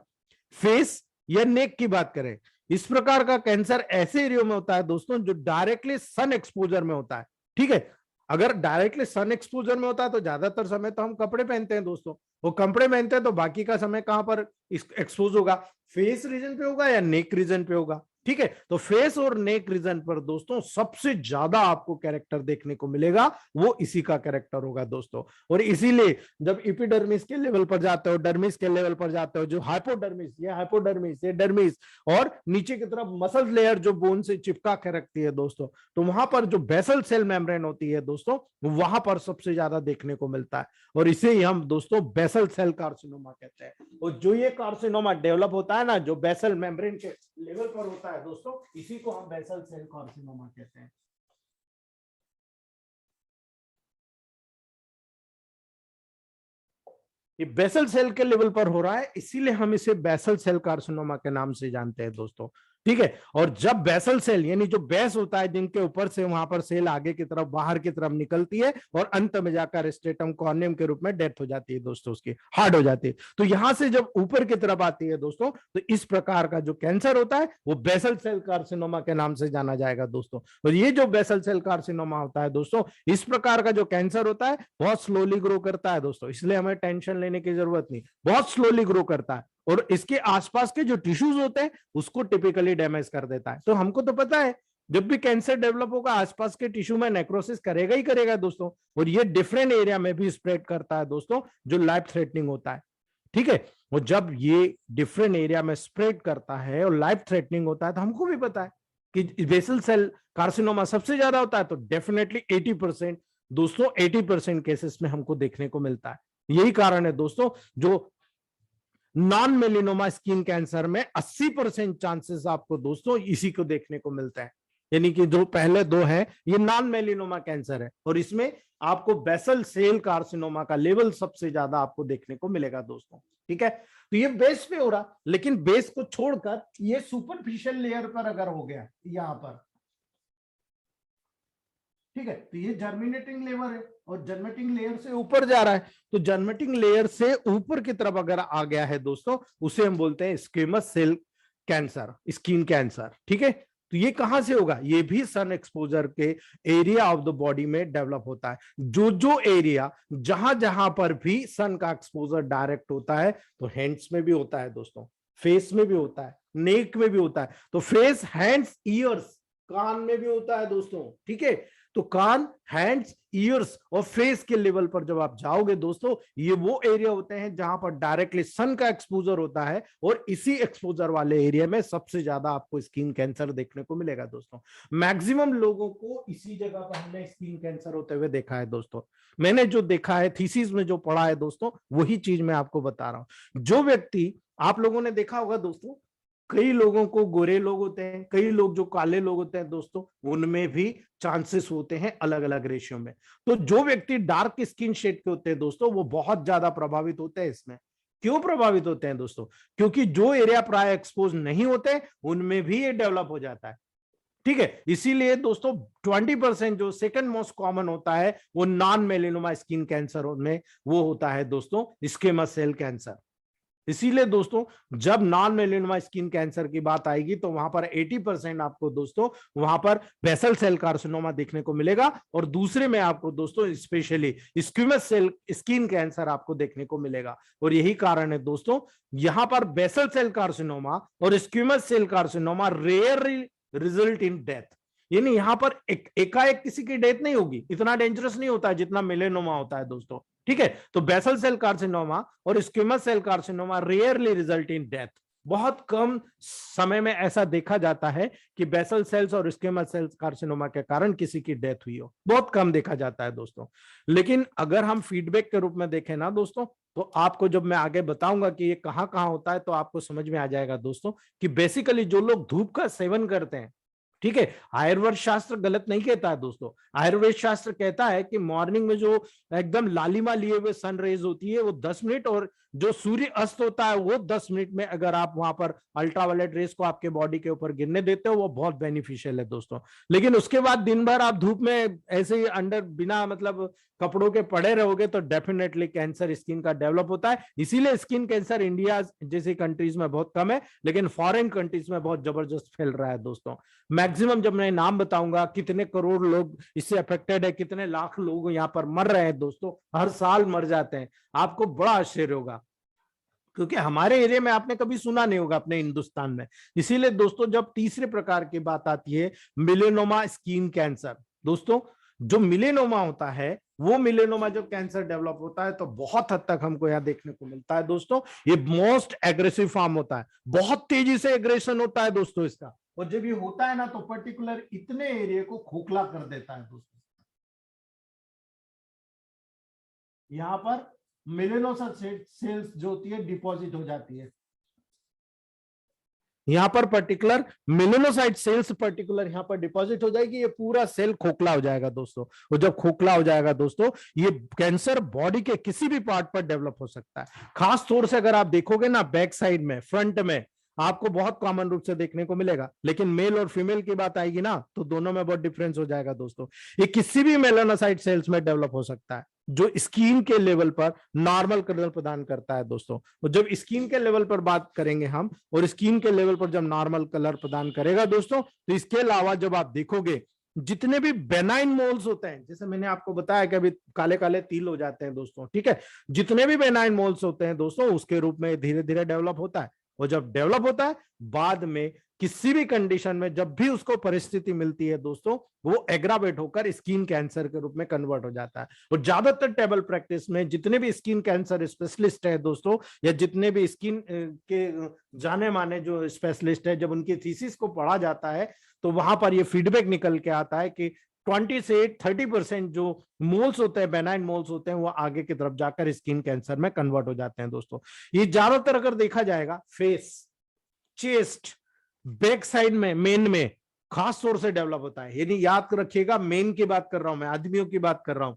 face या नेक की बात करें, इस प्रकार का कैंसर ऐसे एरिया में होता है दोस्तों जो डायरेक्टली सन एक्सपोजर में होता है। ठीक है, अगर डायरेक्टली सन एक्सपोजर में होता है तो ज्यादातर समय तो हम कपड़े पहनते हैं दोस्तों, वो कपड़े पहनते हैं, तो बाकी का समय कहां पर एक्सपोज होगा? फेस रीजन पे होगा या नेक रीजन पे होगा? ठीक है। तो फेस और नेक रीजन पर दोस्तों सबसे ज्यादा आपको कैरेक्टर देखने को मिलेगा, वो इसी का कैरेक्टर होगा दोस्तों। और इसीलिए जब एपिडर्मिस के लेवल पर जाते हो, डर्मिस के लेवल पर जाते हो, जो हाइपोडर्मिस, ये डर्मिस और नीचे की तरफ मसल लेयर जो बोन से चिपका के रखती है दोस्तों, तो वहां पर जो बेसल सेल मेम्ब्रेन होती है दोस्तों, वहां पर सबसे ज्यादा देखने को मिलता है। और इसे ही हम दोस्तों बेसल सेल कार्सिनोमा कहते हैं। और जो ये कार्सिनोमा डेवलप होता है ना, जो बेसल मेम्ब्रेन के लेवल पर होता है दोस्तों, इसी को हम बेसल सेल कार्सिनोमा कहते हैं। ये बेसल सेल के लेवल पर हो रहा है, इसीलिए हम इसे बेसल सेल कार्सिनोमा के नाम से जानते हैं दोस्तों। ठीक है। और जब बेसल सेल यानी जो बेस होता है जिनके ऊपर से वहां पर सेल आगे की तरफ बाहर की तरफ निकलती है और अंत में जाकर स्ट्रेटम कॉर्नियम के रूप में डेथ हो जाती है दोस्तों, उसकी हार्ड हो जाती है। तो यहां से जब ऊपर की तरफ आती है दोस्तों, तो इस प्रकार का जो कैंसर होता है वो बेसल सेल कार्सिनोमा के नाम से जाना जाएगा दोस्तों। और ये जो बेसल सेल कार्सिनोमा होता है दोस्तों, इस प्रकार का जो कैंसर होता है बहुत स्लोली ग्रो करता है दोस्तों, इसलिए हमें टेंशन लेने की जरूरत नहीं, बहुत स्लोली ग्रो करता है और इसके आसपास के जो टिश्यूज होते हैं उसको टिपिकली डैमेज कर देता है। तो हमको तो पता है जब भी कैंसर डेवलप होगा आसपास के टिश्यू में नेक्रोसिस करेगा ही करेगा दोस्तों। और ये डिफरेंट एरिया में भी स्प्रेड करता है दोस्तों, जो लाइफ थ्रेटनिंग होता है। ठीक है। और जब ये डिफरेंट एरिया में स्प्रेड करता है और लाइफ थ्रेटनिंग होता है, तो हमको भी पता है कि बेसल सेल कार्सिनोमा सबसे ज्यादा होता है, तो डेफिनेटली 80% दोस्तों 80% केसेस में हमको देखने को मिलता है। यही कारण है दोस्तों, जो नॉन मेलिनोमा स्किन कैंसर में 80% चांसेस आपको दोस्तों इसी को देखने को मिलता है। यानी कि जो पहले दो है ये नॉन मेलिनोमा कैंसर है, और इसमें आपको बेसल सेल कार्सिनोमा का लेवल सबसे ज्यादा आपको देखने को मिलेगा दोस्तों। ठीक है। तो ये बेस पे हो रहा, लेकिन बेस को छोड़कर ये सुपरफिशियल लेयर पर अगर हो गया यहां पर, ठीक है, तो ये जर्मिनेटिंग लेयर है और जर्मिनेटिंग लेयर से ऊपर जा रहा है, तो जर्मिनेटिंग लेयर से ऊपर की तरफ अगर आ गया है दोस्तों, उसे हम बोलते हैं squamous cell cancer, skin cancer. ठीक है। तो ये कहां से होगा, ये भी सन एक्सपोजर के एरिया ऑफ द बॉडी में डेवलप होता है। जो एरिया जहां जहां पर भी सन का एक्सपोजर डायरेक्ट होता है, तो हैंड्स में भी होता है दोस्तों, फेस में भी होता है, नेक में भी होता है। तो फेस, हैंड्स, ईयर्स, कान में भी होता है दोस्तों। ठीक है। तो कान, हैंड्स, ईयर्स और फेस के लेवल पर जब आप जाओगे दोस्तों, ये वो एरिया होते हैं जहां पर डायरेक्टली सन का एक्सपोजर होता है, और इसी एक्सपोजर वाले एरिया में सबसे ज्यादा आपको स्किन कैंसर देखने को मिलेगा दोस्तों। मैक्सिमम लोगों को इसी जगह पर हमने स्किन कैंसर होते हुए देखा है दोस्तों। मैंने जो देखा है, थीसिस में जो पढ़ा है दोस्तों, वही चीज मैं आपको बता रहा हूं। जो व्यक्ति, आप लोगों ने देखा होगा दोस्तों, कई लोगों को गोरे लोग होते हैं, कई लोग जो काले लोग होते हैं दोस्तों, उनमें भी चांसेस होते हैं अलग अलग रेशियो में। तो जो व्यक्ति डार्क स्किन शेड के होते हैं दोस्तों, वो बहुत ज्यादा प्रभावित होते हैं इसमें। क्यों प्रभावित होते हैं दोस्तों? क्योंकि जो एरिया प्राय एक्सपोज नहीं होते उनमें भी ये डेवलप हो जाता है। ठीक है। इसीलिए दोस्तों 20% जो सेकंड मोस्ट कॉमन होता है वो नॉन मेलिनोमा स्किन कैंसर में वो होता है दोस्तों स्क्वेमस सेल कैंसर। इसीलिए दोस्तों जब नॉन मेलिनोमा स्किन कैंसर की बात आएगी तो वहां पर 80% आपको दोस्तों वहां पर बेसल सेल कार्सिनोमा देखने को मिलेगा, और दूसरे में आपको दोस्तों specially squamous cell skin cancer आपको देखने को मिलेगा। और यही कारण है दोस्तों, यहां पर बेसल सेल कार्सिनोमा और squamous cell carcinoma rarely result in death. यानी यहां पर एकाएक किसी की डेथ नहीं होगी, इतना डेंजरस नहीं होता है जितना मेलेनोमा होता है दोस्तों। ठीक है। तो बेसल सेल कार्सिनोमा और squamous cell carcinoma rarely result in death. बहुत कम समय में ऐसा देखा जाता है कि बेसल सेल्स और स्क्वेमस सेल कार्सिनोमा के कारण किसी की डेथ हुई हो, बहुत कम देखा जाता है दोस्तों। लेकिन अगर हम फीडबैक के रूप में देखें ना दोस्तों, तो आपको जब मैं आगे बताऊंगा कि ये कहां कहां होता है, तो आपको समझ में आ जाएगा दोस्तों कि बेसिकली जो लोग धूप का सेवन करते हैं, ठीक है, आयुर्वेद शास्त्र गलत नहीं कहता है दोस्तों। आयुर्वेद शास्त्र कहता है कि मॉर्निंग में जो एकदम लालिमा लिए हुए सन रेज होती है वो 10 मिनट, और जो सूर्य अस्त होता है वो 10 मिनट में अगर आप वहां पर अल्ट्रावायलेट रेस को आपके बॉडी के ऊपर गिरने देते हो वो बहुत बेनिफिशियल है दोस्तों। लेकिन उसके बाद दिन भर आप धूप में ऐसे ही अंडर बिना मतलब कपड़ों के पड़े रहोगे तो डेफिनेटली कैंसर स्किन का डेवलप होता है। इसीलिए स्किन कैंसर इंडिया जैसी कंट्रीज में बहुत कम है, लेकिन फॉरेन कंट्रीज में बहुत जबरदस्त फैल रहा है दोस्तों। मैक्सिमम जब मैं नाम बताऊंगा कितने करोड़ लोग इससे अफेक्टेड है, कितने लाख लोग यहाँ पर मर रहे हैं दोस्तों, हर साल मर जाते हैं, आपको बड़ा आश्चर्य होगा। क्योंकि हमारे एरिया में आपने कभी सुना नहीं होगा अपने हिंदुस्तान में। इसीलिए दोस्तों जब तीसरे प्रकार की बात आती है मेलेनोमा स्किन कैंसर, दोस्तों जो मिलेनोमा होता है वो मिलेनोमा जब कैंसर डेवलप होता है तो बहुत हद तक हमको यहाँ देखने को मिलता है दोस्तों, ये मोस्ट एग्रेसिव फॉर्म होता है, बहुत तेजी से एग्रेशन होता है दोस्तों इसका। और जब ये होता है ना तो पर्टिकुलर इतने एरिया को खोखला कर देता है दोस्तों। यहाँ पर मेलेनोसाइट सेल्स जो होती है डिपॉजिट हो जाती है, यहाँ पर पर्टिकुलर मेलेनोसाइट सेल्स पर्टिकुलर यहाँ पर डिपॉजिट हो जाएगी, ये पूरा सेल खोखला हो जाएगा दोस्तों। और जब खोखला हो जाएगा दोस्तों ये कैंसर बॉडी के किसी भी पार्ट पर डेवलप हो सकता है। खास तौर से अगर आप देखोगे ना बैक साइड में, फ्रंट में आपको बहुत कॉमन रूप से देखने को मिलेगा, लेकिन मेल और फीमेल की बात आएगी ना तो दोनों में बहुत डिफरेंस हो जाएगा दोस्तों। ये किसी भी मेलानोसाइट सेल्स में डेवलप हो सकता है जो स्किन के लेवल पर नॉर्मल कलर प्रदान करता है दोस्तों। और जब स्किन के लेवल पर बात करेंगे हम, और स्किन के लेवल पर जब नॉर्मल कलर प्रदान करेगा दोस्तों, तो इसके अलावा जब आप देखोगे जितने भी बेनाइन मोल्स होते हैं, जैसे मैंने आपको बताया कि अभी काले काले तिल हो जाते हैं दोस्तों, ठीक है, जितने भी बेनाइन मोल्स होते हैं दोस्तों उसके रूप में धीरे धीरे डेवलप होता है। और जब डेवलप होता है बाद में किसी भी कंडीशन में जब भी उसको परिस्थिति मिलती है दोस्तों, वो एग्रावेट होकर स्किन कैंसर के रूप में कन्वर्ट हो जाता है। और ज्यादातर टेबल प्रैक्टिस में जितने भी स्किन कैंसर स्पेशलिस्ट है दोस्तों, या जितने भी स्किन के जाने माने जो स्पेशलिस्ट है, जब उनकी थीसिस को पढ़ा जाता है तो वहां पर ये फीडबैक निकल के आता है कि 20 से 30% जो मोल्स होते हैं, बेनाइन मोल्स होते हैं, वो आगे की तरफ जाकर स्किन कैंसर में कन्वर्ट हो जाते हैं दोस्तों। ये ज्यादातर अगर देखा जाएगा फेस, चेस्ट, बैक साइड में, मेन में खास तौर से डेवलप होता है। यानी याद रखिएगा मेन की बात कर रहा हूं मैं, आदमियों की बात कर रहा हूं।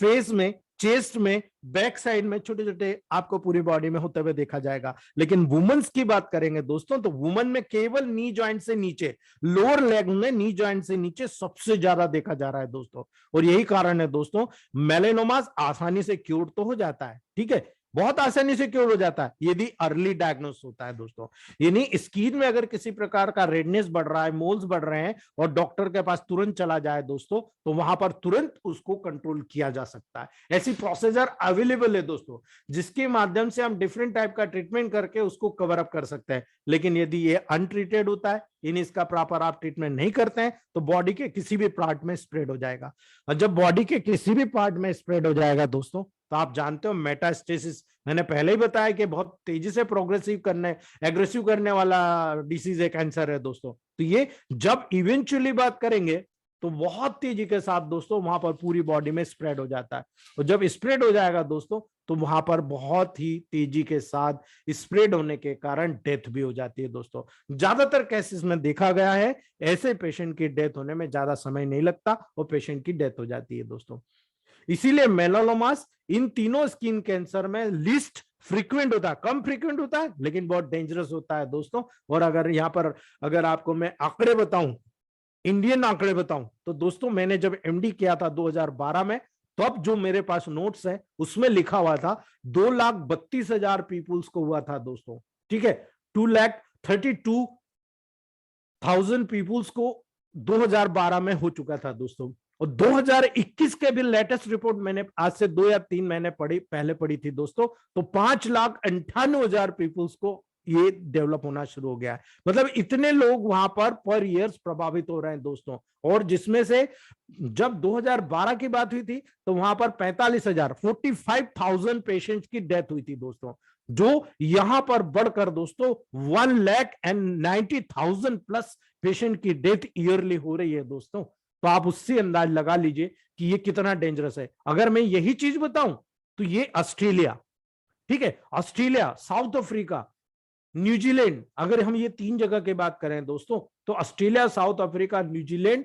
फेस में, चेस्ट में, बैक साइड में छोटे छोटे आपको पूरी बॉडी में होते हुए देखा जाएगा। लेकिन वुमेन्स की बात करेंगे दोस्तों तो वुमेन में केवल नी जॉइंट से नीचे, लोअर लेग में नी जॉइंट से नीचे सबसे ज्यादा देखा जा रहा है दोस्तों। और यही कारण है दोस्तों मेलेनोमास आसानी से क्योर तो हो जाता है, ठीक है, बहुत आसानी से क्योर हो जाता है यदि अर्ली डायग्नोस होता है दोस्तों। यानी स्किन में अगर किसी प्रकार का रेडनेस बढ़ रहा है, मोल्स बढ़ रहे हैं और डॉक्टर के पास तुरंत चला जाए दोस्तों, तो वहां पर तुरंत उसको कंट्रोल किया जा सकता है। ऐसी प्रोसीजर अवेलेबल है दोस्तों जिसके माध्यम से हम डिफरेंट टाइप का ट्रीटमेंट करके उसको कवर अप कर सकते हैं। लेकिन यदि ये अनट्रीटेड होता है, इन इसका प्रॉपर आप ट्रीटमेंट नहीं करते हैं, तो बॉडी के किसी भी पार्ट में स्प्रेड हो जाएगा। और जब बॉडी के किसी भी पार्ट में स्प्रेड हो जाएगा दोस्तों तो आप जानते हो मेटास्टेसिस, मैंने पहले ही बताया कि बहुत तेजी से एग्रेसिव करने वाला डिसीज है, कैंसर है दोस्तों। तो ये जब इवेंचुअली बात करेंगे तो बहुत तेजी के साथ दोस्तों वहां पर पूरी बॉडी में स्प्रेड हो जाता है। और जब स्प्रेड हो जाएगा दोस्तों तो वहां पर बहुत ही तेजी के साथ स्प्रेड होने के कारण डेथ भी हो जाती है दोस्तों। ज्यादातर केसेस में देखा गया है ऐसे पेशेंट की डेथ होने में ज्यादा समय नहीं लगता और पेशेंट की डेथ हो जाती है दोस्तों। इसीलिए मेलानोमास इन तीनों स्किन कैंसर में लिस्ट फ्रीक्वेंट होता है, कम फ्रीक्वेंट होता है लेकिन बहुत डेंजरस होता है दोस्तों। और अगर यहाँ पर अगर आपको मैं आंकड़े बताऊं, इंडियन आंकड़े बताऊं, तो दोस्तों मैंने जब एमडी किया था 2012 में, तब जो मेरे पास नोट्स है उसमें लिखा हुआ था 2,32,000 पीपुल्स को हुआ था दोस्तों, ठीक है, 2,32,000 पीपुल्स को 2012 में हो चुका था दोस्तों। और 2021 के भी लेटेस्ट रिपोर्ट मैंने आज से 2 या 3 महीने पहले पढ़ी थी दोस्तों, तो 5,98,000 पीपुल्स को ये डेवलप होना शुरू हो गया है। मतलब इतने लोग वहां पर ईयर्स प्रभावित हो रहे हैं दोस्तों। और जिसमें से जब 2012 की बात हुई थी तो वहां पर 45,000 पेशेंट्स की डेथ हुई थी दोस्तों, जो यहां पर बढ़कर दोस्तों 1,90,000 प्लस पेशेंट की डेथ ईयरली हो रही है दोस्तों। तो आप उससे अंदाज लगा लीजिए कि ये कितना डेंजरस है। अगर मैं यही चीज बताऊं तो ये ऑस्ट्रेलिया, ठीक है, ऑस्ट्रेलिया, साउथ अफ्रीका, न्यूजीलैंड, अगर हम ये 3 जगह की बात करें दोस्तों तो Australia, south Africa, New Zealand,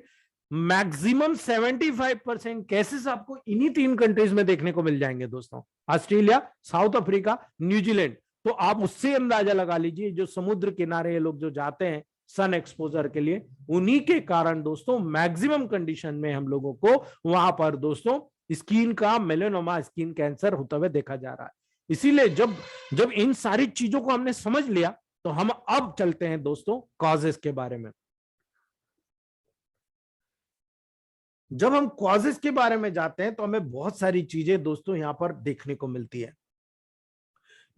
maximum 75% cases आपको इन्हीं 3 कंट्रीज में देखने को मिल जाएंगे दोस्तों, ऑस्ट्रेलिया, साउथ अफ्रीका, न्यूजीलैंड। तो आप उससे अंदाजा लगा लीजिए जो समुद्र किनारे लोग जो जाते हैं सन एक्सपोजर के लिए, उन्हीं के कारण दोस्तों मैक्सिमम कंडीशन में हम लोगों को वहां पर दोस्तों स्किन का मेलेनोमा, स्किन कैंसर होता हुआ देखा जा रहा है। इसीलिए जब इन सारी चीजों को हमने समझ लिया तो हम अब चलते हैं दोस्तों कॉजेस के बारे में। जब हम कॉजेस के बारे में जाते हैं तो हमें बहुत सारी चीजें दोस्तों यहां पर देखने को मिलती है।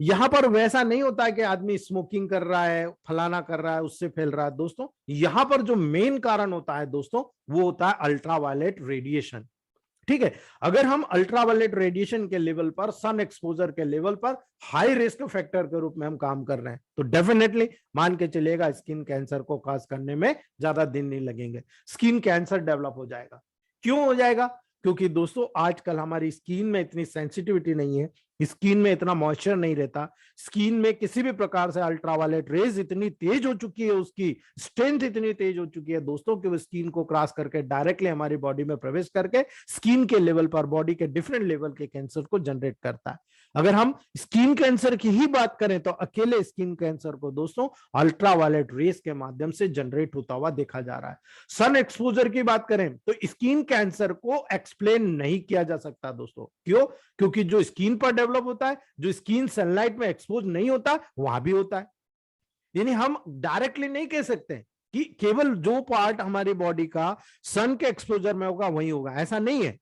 यहाँ पर वैसा नहीं होता है कि आदमी स्मोकिंग कर रहा है, फलाना कर रहा है, उससे फैल रहा है दोस्तों। यहाँ पर जो मेन कारण होता है दोस्तों, वो होता है अल्ट्रावायलेट रेडिएशन। ठीक है, अगर हम अल्ट्रावायलेट रेडिएशन के लेवल पर, सन एक्सपोजर के लेवल पर हाई रिस्क फैक्टर के रूप में हम काम कर रहे हैं, तो डेफिनेटली मान के चलिएगा स्किन कैंसर को काज करने में ज्यादा दिन नहीं लगेंगे, स्किन कैंसर डेवलप हो जाएगा। क्यों हो जाएगा? क्योंकि दोस्तों आजकल हमारी स्किन में इतनी सेंसिटिविटी नहीं है, स्किन में इतना मॉइस्चर नहीं रहता, स्किन में किसी भी प्रकार से अल्ट्रावायलेट रेज इतनी तेज हो चुकी है, उसकी स्ट्रेंथ इतनी तेज हो चुकी है दोस्तों कि वो स्किन को क्रॉस करके डायरेक्टली हमारी बॉडी में प्रवेश करके स्किन के लेवल पर बॉडी के डिफरेंट लेवल के कैंसर को जनरेट करता है। अगर हम स्किन कैंसर की ही बात करें तो अकेले स्किन कैंसर को दोस्तों अल्ट्रावायलेट रेज के माध्यम से जनरेट होता हुआ देखा जा रहा है। सन एक्सपोजर की बात करें तो स्किन कैंसर को एक्सप्लेन नहीं किया जा सकता दोस्तों। क्यों? क्योंकि जो स्किन पर डेवलप होता है, जो स्किन सनलाइट में एक्सपोज नहीं होता, वहां भी होता है। यानी हम डायरेक्टली नहीं कह सकते कि केवल जो पार्ट हमारी बॉडी का सन के एक्सपोजर में होगा वही होगा, ऐसा नहीं है।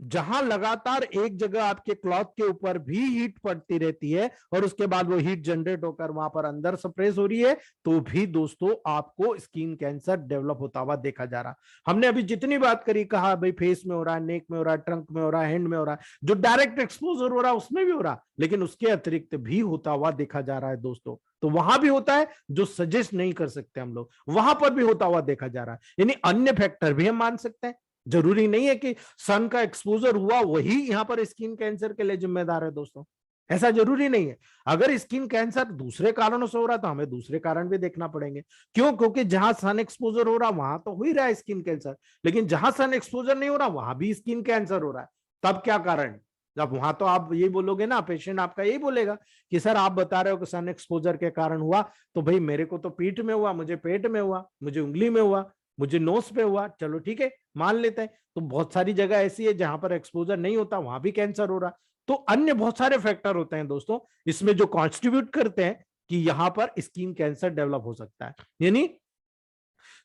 जहां लगातार एक जगह आपके क्लॉथ के ऊपर भी हीट पड़ती रहती है और उसके बाद वो हीट जनरेट होकर वहां पर अंदर सप्रेस हो रही है, तो भी दोस्तों आपको स्किन कैंसर डेवलप होता हुआ देखा जा रहा। हमने अभी जितनी बात करी, कहा भाई फेस में हो रहा है, नेक में हो रहा है, ट्रंक में हो रहा है, हैंड में हो रहा है, जो डायरेक्ट एक्सपोजर हो रहा है उसमें भी हो रहा, लेकिन उसके अतिरिक्त भी होता हुआ देखा जा रहा है दोस्तों। तो वहां भी होता है जो सजेस्ट नहीं कर सकते हम लोग, वहां पर भी होता हुआ देखा जा रहा है। यानी अन्य फैक्टर भी हम मान सकते हैं, जरूरी नहीं है कि सन का एक्सपोजर हुआ वही यहां पर स्किन कैंसर के लिए जिम्मेदार है दोस्तों, ऐसा जरूरी नहीं है। अगर स्किन कैंसर दूसरे कारणों से हो रहा तो हमें दूसरे कारण भी देखना पड़ेंगे। क्यों? क्योंकि जहां सन एक्सपोजर हो रहा वहां तो हो ही रहा है स्किन कैंसर, लेकिन जहां सन एक्सपोजर नहीं हो रहा वहां भी स्किन कैंसर हो रहा है। तब क्या कारण? जब वहां तो आप यही बोलोगे ना, पेशेंट आपका यही बोलेगा कि सर आप बता रहे हो कि सन एक्सपोजर के कारण हुआ, तो भाई मेरे को तो पीठ में हुआ, मुझे पेट में हुआ, मुझे उंगली में हुआ, मुझे नोज पे हुआ, चलो ठीक है मान लेते हैं। तो बहुत सारी जगह ऐसी है जहां पर एक्सपोजर नहीं होता, वहां भी कैंसर हो रहा। तो अन्य बहुत सारे फैक्टर होते हैं दोस्तों इसमें जो कॉन्स्टिट्यूट करते हैं कि यहां पर स्किन कैंसर डेवलप हो सकता है। यानी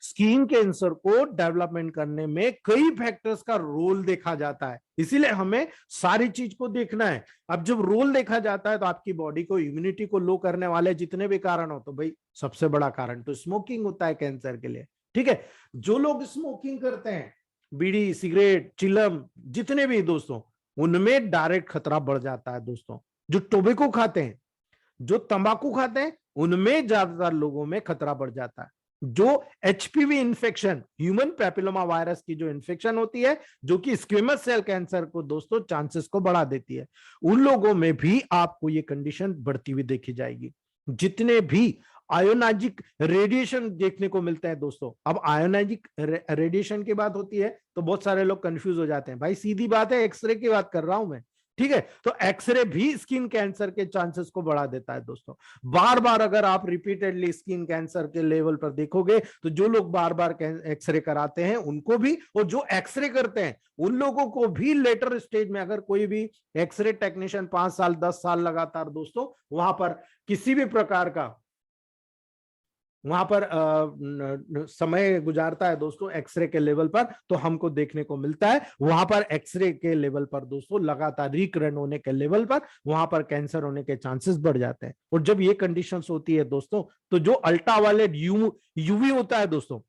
स्किन कैंसर को डेवलपमेंट करने में कई फैक्टर्स का रोल देखा जाता है, इसीलिए हमें सारी चीज को देखना है। अब जब रोल देखा जाता है तो आपकी बॉडी को, इम्यूनिटी को लो करने वाले जितने भी कारण हो, तो भाई सबसे बड़ा कारण तो स्मोकिंग होता है कैंसर के लिए। ठीक है, जो लोग स्मोकिंग करते हैं, बीड़ी, सिगरेट, चिलम, जितने भी दोस्तों, उनमें डायरेक्ट खतरा बढ़ जाता है दोस्तों। जो टोबैको खाते हैं, जो तंबाकू खाते हैं, उनमें ज्यादातर लोगों में खतरा बढ़ जाता है। जो HPV infection, human papilloma virus की जो इन्फेक्शन होती है, जो कि स्क्वेमस सेल कैंसर को दोस्तों चांसेस को बढ़ा देती है, उन लोगों में भी आपको ये कंडीशन बढ़ती हुई देखी जाएगी। जितने भी आयोनाइजिक रेडिएशन देखने को मिलते हैं दोस्तों, अब आयोनाइजिक रेडिएशन की बात होती है तो बहुत सारे लोग कंफ्यूज हो जाते हैं। भाई सीधी बात है, एक्सरे की बात कर रहा हूं मैं, ठीक है। तो एक्सरे भी स्किन कैंसर के चांसेस को बढ़ा देता है दोस्तों। बार बार अगर आप रिपीटेडली स्किन कैंसर के लेवल पर देखोगे तो जो लोग बार बार एक्सरे कराते हैं उनको भी, और जो एक्सरे करते हैं उन लोगों को भी लेटर स्टेज में, अगर कोई भी एक्सरे टेक्नीशियन 5 साल 10 साल लगातार दोस्तों वहां पर किसी भी प्रकार का वहां पर समय गुजारता है दोस्तों एक्सरे के लेवल पर, तो हमको देखने को मिलता है वहां पर एक्सरे के लेवल पर दोस्तों लगातार रिकरेंट होने के लेवल पर वहां पर कैंसर होने के चांसेस बढ़ जाते हैं। और जब ये कंडीशंस होती है दोस्तों, तो जो अल्ट्रावायलेट यूवी होता है दोस्तों,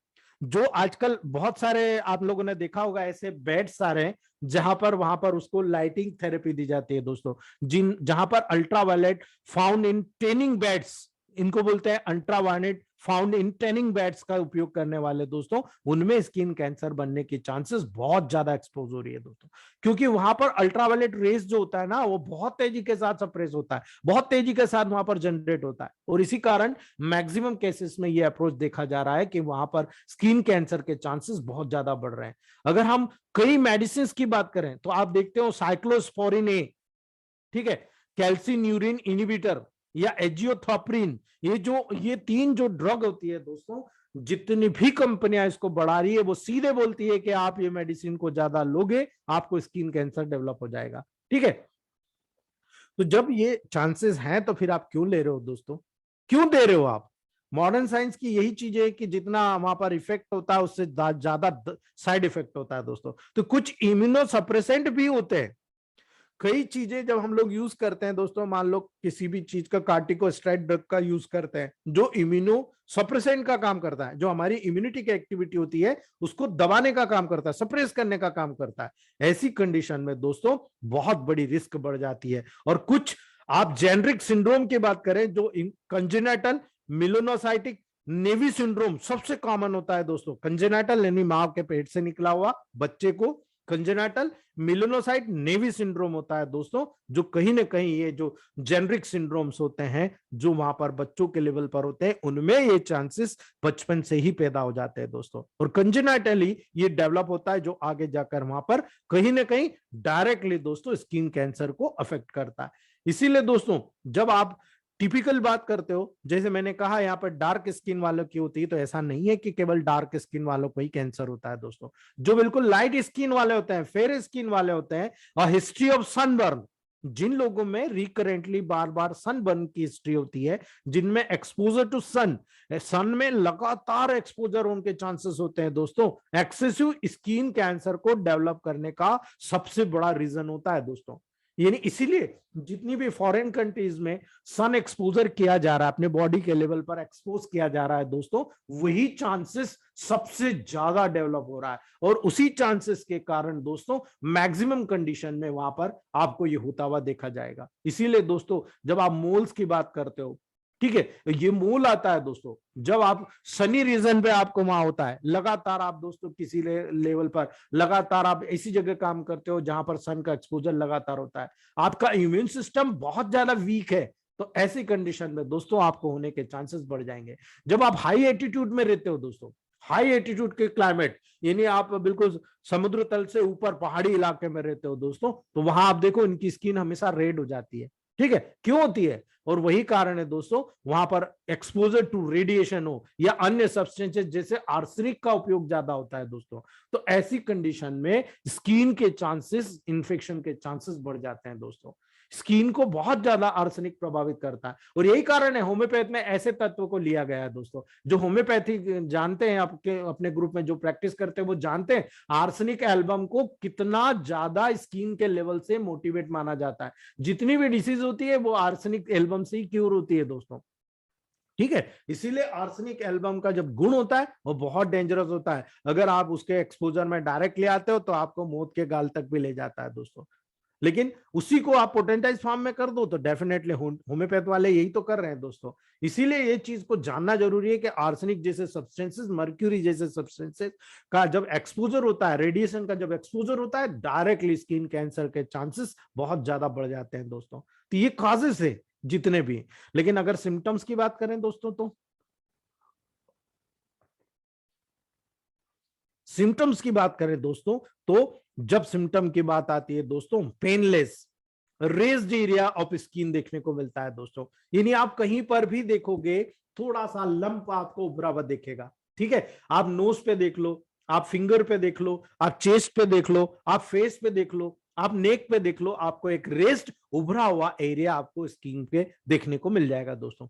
जो आजकल बहुत सारे आप लोगों ने देखा होगा ऐसे बेड्स आ रहे हैं जहां पर वहां पर उसको लाइटिंग थेरेपी दी जाती है दोस्तों, जहां पर ultraviolet found in tending beds, इनको बोलते हैं ultraviolet found in tending beds का उपयोग करने वाले दोस्तों, उनमें स्किन कैंसर बनने की चांसेस बहुत ज्यादा एक्सपोज हो रही है दोस्तों, क्योंकि वहां पर अल्ट्रावायलेट रेज जो होता है ना, वो बहुत तेजी के साथ सप्रेस होता है, बहुत तेजी के साथ वहां पर जनरेट होता है, और इसी कारण मैक्सिमम केसेस में ये अप्रोच देखा जा रहा है कि वहां पर स्किन कैंसर के चांसेस बहुत ज्यादा बढ़ रहे हैं। अगर हम कई मेडिसिन की बात करें तो आप देखते हो साइक्लोस्पोरिन ए, ठीक है, कैल्सिन्यूरिन इनिबिटर या एजियोथ्रोपिन, ये 3 जो ड्रग होती है दोस्तों, जितनी भी कंपनियां इसको बढ़ा रही है वो सीधे बोलती है कि आप ये मेडिसिन को ज्यादा लोगे आपको स्किन कैंसर डेवलप हो जाएगा। ठीक है, तो जब ये चांसेस हैं तो फिर आप क्यों ले रहे हो दोस्तों, क्यों दे रहे हो आप? मॉडर्न साइंस की यही चीज है कि जितना वहां पर इफेक्ट होता है उससे ज्यादा साइड इफेक्ट होता है दोस्तों। तो कुछ इम्यूनोसप्रेसेंट भी होते हैं, कई चीजें जब हम लोग यूज करते हैं दोस्तों, मान लो किसी भी चीज का कार्टिकोस्टेरॉइड ड्रग का यूज करते हैं जो इम्यूनो सप्रेसेंट का काम करता है, जो हमारी इम्यूनिटी की एक्टिविटी होती है उसको दबाने का काम करता है, सप्रेस करने का काम करता है, ऐसी कंडीशन में दोस्तों बहुत बड़ी रिस्क बढ़ जाती है। और कुछ आप जेनरिक सिंड्रोम की बात करें, जो कंजेनिटल मेलानोसाइटिक नेवी सिंड्रोम सबसे कॉमन होता है दोस्तों। कंजेनिटल यानी मां के पेट से निकला हुआ बच्चे को कंजेनिटल मेलानोसाइट नेवी सिंड्रोम होता है दोस्तों, जो कहीं ना कहीं ये जो जेनरिक सिंड्रोम्स होते हैं जो वहां पर बच्चों के लेवल पर होते हैं, उनमें ये चांसेस बचपन से ही पैदा हो जाते हैं दोस्तों। और कंजेनिटली ये डेवलप होता है जो आगे जाकर वहां पर कहीं ना कहीं डायरेक्टली दोस्तों स्किन कैंसर को अफेक्ट करता है। इसीलिए दोस्तों जब आप टिपिकल बात करते हो, जैसे मैंने कहा यहाँ पर डार्क स्किन वालों की होती है, तो ऐसा नहीं है कि केवल डार्क स्किन वालों को ही कैंसर होता है दोस्तों। जो बिल्कुल लाइट स्किन वाले होते हैं, फेयर स्किन वाले होते हैं, और हिस्ट्री ऑफ सनबर्न, जिन लोगों में रिकरेंटली बार बार सनबर्न की हिस्ट्री होती है, जिनमें एक्सपोजर टू सन में लगातार एक्सपोजर उनके चांसेस होते हैं दोस्तों, एक्सेसिव स्किन कैंसर को डेवलप करने का सबसे बड़ा रीजन होता है दोस्तों। यानी इसीलिए जितनी भी फॉरेन कंट्रीज में सन एक्सपोजर किया जा रहा है, अपने बॉडी के लेवल पर एक्सपोज किया जा रहा है दोस्तों, वही चांसेस सबसे ज्यादा डेवलप हो रहा है। और उसी चांसेस के कारण दोस्तों मैक्सिमम कंडीशन में वहां पर आपको ये होता हुआ देखा जाएगा। इसीलिए दोस्तों जब आप मोल्स की बात करते हो, ठीक है, ये मोल आता है दोस्तों जब आप सनी रीजन पे आपको वहां होता है, लगातार आप दोस्तों किसी लेवल पर लगातार आप ऐसी जगह काम करते हो जहां पर सन का एक्सपोजर लगातार होता है, आपका इम्यून सिस्टम बहुत ज्यादा वीक है, तो ऐसी कंडीशन में दोस्तों आपको होने के चांसेस बढ़ जाएंगे। जब आप हाई एटीट्यूड में रहते हो दोस्तों, हाई एटीट्यूड के क्लाइमेट, यानी आप बिल्कुल समुद्र तल से ऊपर पहाड़ी इलाके में रहते हो दोस्तों, तो वहां आप देखो इनकी स्किन हमेशा रेड हो जाती है। ठीक है, क्यों होती है? और वही कारण है दोस्तों, वहां पर एक्सपोजर टू रेडिएशन हो या अन्य सब्सटेंसेस जैसे आर्सेनिक का उपयोग ज्यादा होता है दोस्तों, तो ऐसी कंडीशन में स्किन के चांसेस, इन्फेक्शन के चांसेस बढ़ जाते हैं दोस्तों। स्किन को बहुत ज्यादा आर्सेनिक प्रभावित करता है, और यही कारण है होम्योपैथ में ऐसे तत्व को लिया गया है दोस्तों। जो होम्योपैथी जानते हैं, आपके अपने ग्रुप में जो प्रैक्टिस करते हैं वो जानते हैं आर्सेनिक एल्बम को कितना ज्यादा स्किन के लेवल से मोटिवेट माना जाता है। जितनी भी डिसीज होती है वो आर्सेनिक एल्बम से ही क्योर होती है दोस्तों। ठीक है, इसीलिए आर्सेनिक एल्बम का जब गुण होता है वो बहुत डेंजरस होता है। अगर आप उसके एक्सपोजर में डायरेक्ट ले आते हो तो आपको मौत के गाल तक भी ले जाता है दोस्तों। लेकिन उसी को आप पोटेंटाइज फॉर्म में कर दो तो डेफिनेटली होम्योपैथ वाले यही तो कर रहे हैं दोस्तों। इसीलिए ये चीज को जानना जरूरी है कि आर्सेनिक जैसे सब्सटेंसेस, मर्क्यूरी जैसे सब्सटेंसेस का जब एक्सपोजर होता है, रेडिएशन का जब एक्सपोजर होता है, डायरेक्टली स्किन कैंसर के चांसेस बहुत ज्यादा बढ़ जाते हैं दोस्तों। तो ये कॉजेस है जितने भी। लेकिन अगर सिम्टम्स की बात करें दोस्तों, तो सिम्टम्स की बात करें दोस्तों, तो जब सिम्टम की बात आती है दोस्तों, painless raised area of skin देखने को मिलता है दोस्तों। यानी आप कहीं पर भी देखोगे थोड़ा सा लंप आपको उभरा हुआ दिखेगा। ठीक है, आप नोज पे देख लो, आप फिंगर पे देख लो, आप चेस्ट पे देख लो, आप फेस पे देख लो, आप नेक पे देख लो, आपको एक रेज्ड उभरा हुआ एरिया आपको स्किन पे देखने को मिल जाएगा दोस्तों,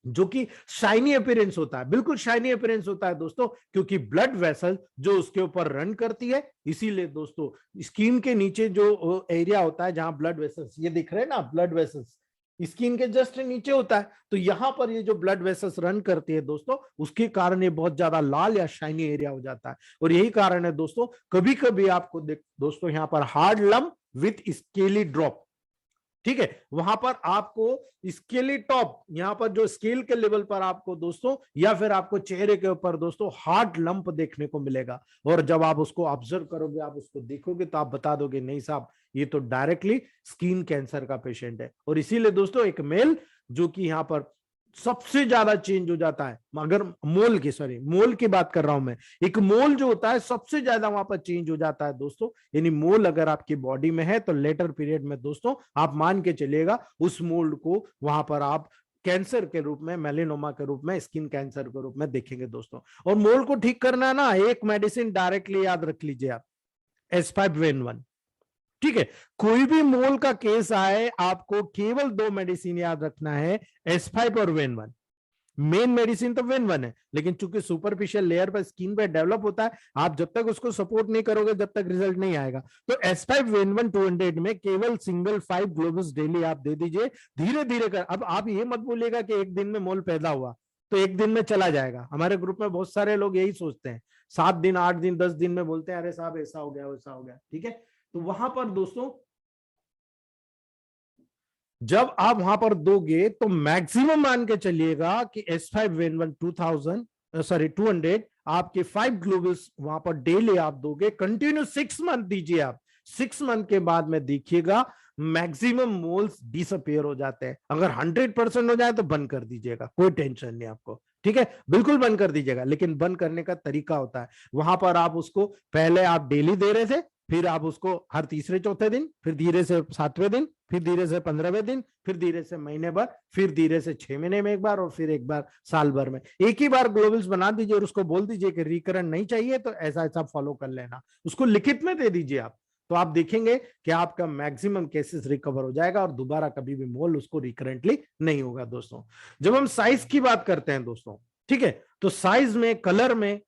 जो कि शाइनी अपीयरेंस होता है, बिल्कुल शाइनी अपीयरेंस होता है दोस्तों, क्योंकि ब्लड वेसल जो उसके ऊपर रन करती है। इसीलिए दोस्तों स्किन के नीचे जो एरिया होता है जहां ब्लड वेसल्स, ये दिख रहे हैं ना, ब्लड वेसल्स स्किन के जस्ट नीचे होता है, तो यहां पर ये जो ब्लड वेसल्स रन करती है दोस्तों, उसके कारण ये बहुत ज्यादा लाल या शाइनी एरिया हो जाता है। और यही कारण है दोस्तों, कभी कभी आपको दोस्तों यहाँ पर hard lump with scaly drop, ठीक है, वहां पर आपको स्केली टॉप, यहाँ पर जो स्केल के लेवल पर आपको दोस्तों, या फिर आपको चेहरे के ऊपर दोस्तों हार्ड लंप देखने को मिलेगा। और जब आप उसको ऑब्जर्व करोगे, आप उसको देखोगे, तो आप बता दोगे नहीं साहब ये तो डायरेक्टली स्किन कैंसर का पेशेंट है। और इसीलिए दोस्तों एक मेल जो कि यहाँ पर सबसे ज्यादा चेंज हो जाता है, मगर मोल की बात कर रहा हूं मैं, एक मोल जो होता है सबसे ज्यादा वहां पर चेंज हो जाता है दोस्तों। यानी मोल अगर आपकी बॉडी में है तो लेटर पीरियड में दोस्तों आप मान के चलिएगा उस मोल को वहां पर आप कैंसर के रूप में, मेलेनोमा के रूप में, स्किन कैंसर के रूप में देखेंगे दोस्तों। और मोल को ठीक करना है ना, एक मेडिसिन डायरेक्टली याद रख लीजिए आप, S5WEN1। ठीक है, कोई भी मोल का केस आए आपको केवल 2 मेडिसिन याद रखना है, S5 और WEN1। मेन मेडिसिन तो वेन-1 है, लेकिन चूंकि सुपरफिशियल लेयर पर स्किन पे डेवलप होता है, आप जब तक उसको सपोर्ट नहीं करोगे जब तक रिजल्ट नहीं आएगा। तो S5 वेन-1 200 में केवल सिंगल 5 ग्लोबुल्स डेली आप दे दीजिए, धीरे धीरे कर। अब आप ये मत बोलिएगा कि एक दिन में मोल पैदा हुआ तो एक दिन में चला जाएगा। हमारे ग्रुप में बहुत सारे लोग यही सोचते हैं, 7 दिन 8 दिन 10 दिन में बोलते हैं अरे साहब ऐसा हो गया वैसा हो गया। ठीक है, तो वहां पर दोस्तों जब आप वहां पर दोगे तो मैक्सिमम मान के चलिएगा कि S5 वेन-1 200 आपके 5 ग्लोबुल्स वहां पर डेली आप दोगे, कंटिन्यू 6 मंथ दीजिए आप। 6 मंथ के बाद में देखिएगा मैक्सिमम मोल्स डिसअपियर हो जाते हैं। अगर 100% हो जाए तो बंद कर दीजिएगा, कोई टेंशन नहीं आपको। ठीक है, बिल्कुल बंद कर दीजिएगा, लेकिन बंद करने का तरीका होता है। वहां पर आप उसको पहले आप डेली दे रहे थे, फिर आप उसको हर तीसरे चौथे दिन, फिर धीरे से 7वें दिन, फिर धीरे से 15वें दिन, फिर धीरे से महीने भर, फिर धीरे से 6 महीने में एक बार, और फिर एक बार साल भर में। एक ही बार ग्लोबल्स बना दीजिए और उसको बोल दीजिए कि रिकरेंट नहीं चाहिए तो ऐसा ऐसा फॉलो कर लेना, उसको लिखित में दे दीजिए आप। तो आप देखेंगे कि आपका मैक्सिमम केसेस रिकवर हो जाएगा और दोबारा कभी भी मोल उसको रिकरेंटली नहीं होगा। दोस्तों जब हम साइज की बात करते हैं दोस्तों, ठीक है, तो साइज में, कलर में,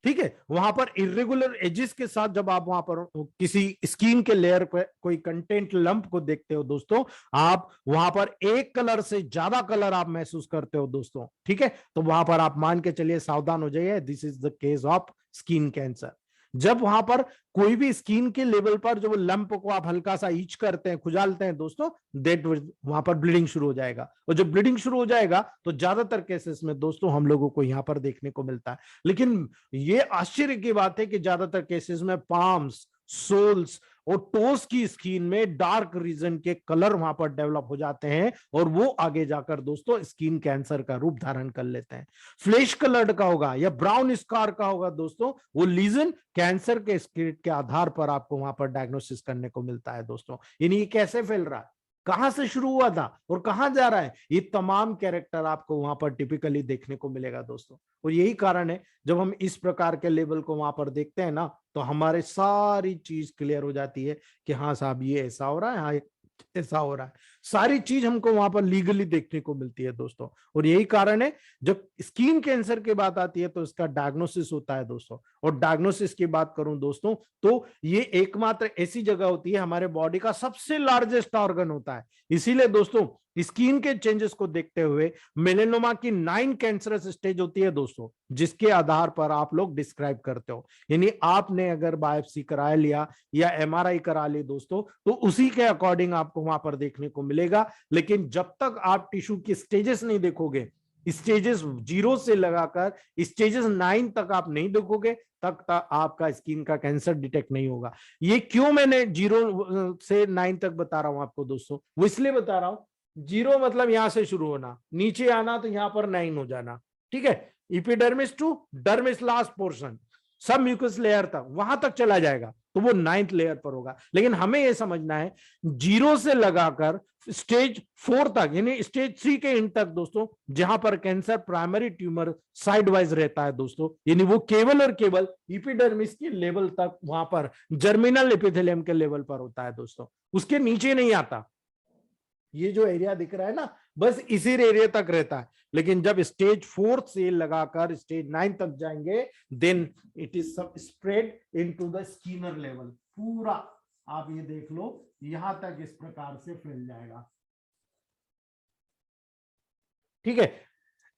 ठीक है, वहां पर इरेगुलर एजेस के साथ जब आप वहां पर किसी स्किन के लेयर पर कोई कंटेंट लंप को देखते हो दोस्तों, आप वहां पर एक कलर से ज्यादा कलर आप महसूस करते हो दोस्तों। ठीक है, तो वहां पर आप मान के चलिए, सावधान हो जाइए, this is the case of skin cancer. जब वहां पर कोई भी स्किन के लेवल पर जो लंप को आप हल्का सा ईच करते हैं, खुजालते हैं दोस्तों, देट वहां पर ब्लीडिंग शुरू हो जाएगा। और जब ब्लीडिंग शुरू हो जाएगा तो ज्यादातर केसेस में दोस्तों हम लोगों को यहां पर देखने को मिलता है। लेकिन ये आश्चर्य की बात है कि ज्यादातर केसेस में पाम्स, सोल्स और टोस की स्किन में डार्क रीजन के कलर वहां पर डेवलप हो जाते हैं और वो आगे जाकर दोस्तों स्किन कैंसर का रूप धारण कर लेते हैं। फ्लेश कलर्ड का होगा या ब्राउन स्कार का होगा दोस्तों, वो लीजन कैंसर के स्टेट के आधार पर आपको वहां पर डायग्नोसिस करने को मिलता है दोस्तों। यानी ये कैसे फैल रहा है, कहां से शुरू हुआ था और कहां जा रहा है, ये तमाम कैरेक्टर आपको वहां पर टिपिकली देखने को मिलेगा दोस्तों। और यही कारण है जब हम इस प्रकार के लेवल को वहां पर देखते हैं ना, तो हमारे सारी चीज क्लियर हो जाती है कि हाँ साहब ये ऐसा हो रहा है, हाँ ऐसा हो रहा है। सारी चीज हमको वहां पर लीगली देखने को मिलती है दोस्तों। और यही कारण है जब स्किन कैंसर की बात आती है तो इसका डायग्नोसिस होता है दोस्तों। और डायग्नोसिस की बात करूं दोस्तों, तो ये एकमात्र ऐसी जगह होती है, हमारे बॉडी का सबसे लार्जेस्ट ऑर्गन होता है। इसीलिए दोस्तों स्किन के चेंजेस को देखते हुए मेलेनोमा की 9 कैंसरस स्टेज होती है दोस्तों, जिसके आधार पर आप लोग डिस्क्राइब करते हो। यानी आपने अगर बायोप्सी करा लिया या MRI करा ली दोस्तों, तो उसी के अकॉर्डिंग आपको वहां पर देखने को मिलेगा। लेकिन जब तक आप टिश्यू के स्टेजेस नहीं देखोगे, स्टेजेस 0 से लगाकर स्टेजेस 9 तक आप नहीं देखोगे, तक आपका स्किन का कैंसर डिटेक्ट नहीं होगा। ये क्यों मैंने 0 से 9 तक बता रहा हूं आपको दोस्तों, वो इसलिए बता रहा हूं, 0 मतलब यहां से शुरू होना, नीचे आना तो यहां पर 9 हो जाना। ठीक है, epidermis to dermis last portion, सब म्यूकस लेयर तक, वहां तक चला जाएगा तो वो 9th लेयर पर होगा। लेकिन हमें यह समझना है 0 से लगाकर स्टेज 4 तक, यानी स्टेज 3 के एंड तक दोस्तों, जहां पर cancer primary tumour side wise रहता है दोस्तों, यानी वो केवल और केवल एपिडर्मिस के लेवल तक, वहां पर जर्मिनल एपिथेलियम के लेवल पर होता है दोस्तों, उसके नीचे नहीं आता। ये जो एरिया दिख रहा है ना, बस इसी एरिया तक रहता है। लेकिन जब स्टेज 4 से लगाकर स्टेज 9 तक जाएंगे, देन इट इज सब spread into the Skinner level. पूरा आप ये देख लो, यहां तक इस प्रकार से फैल जाएगा। ठीक है,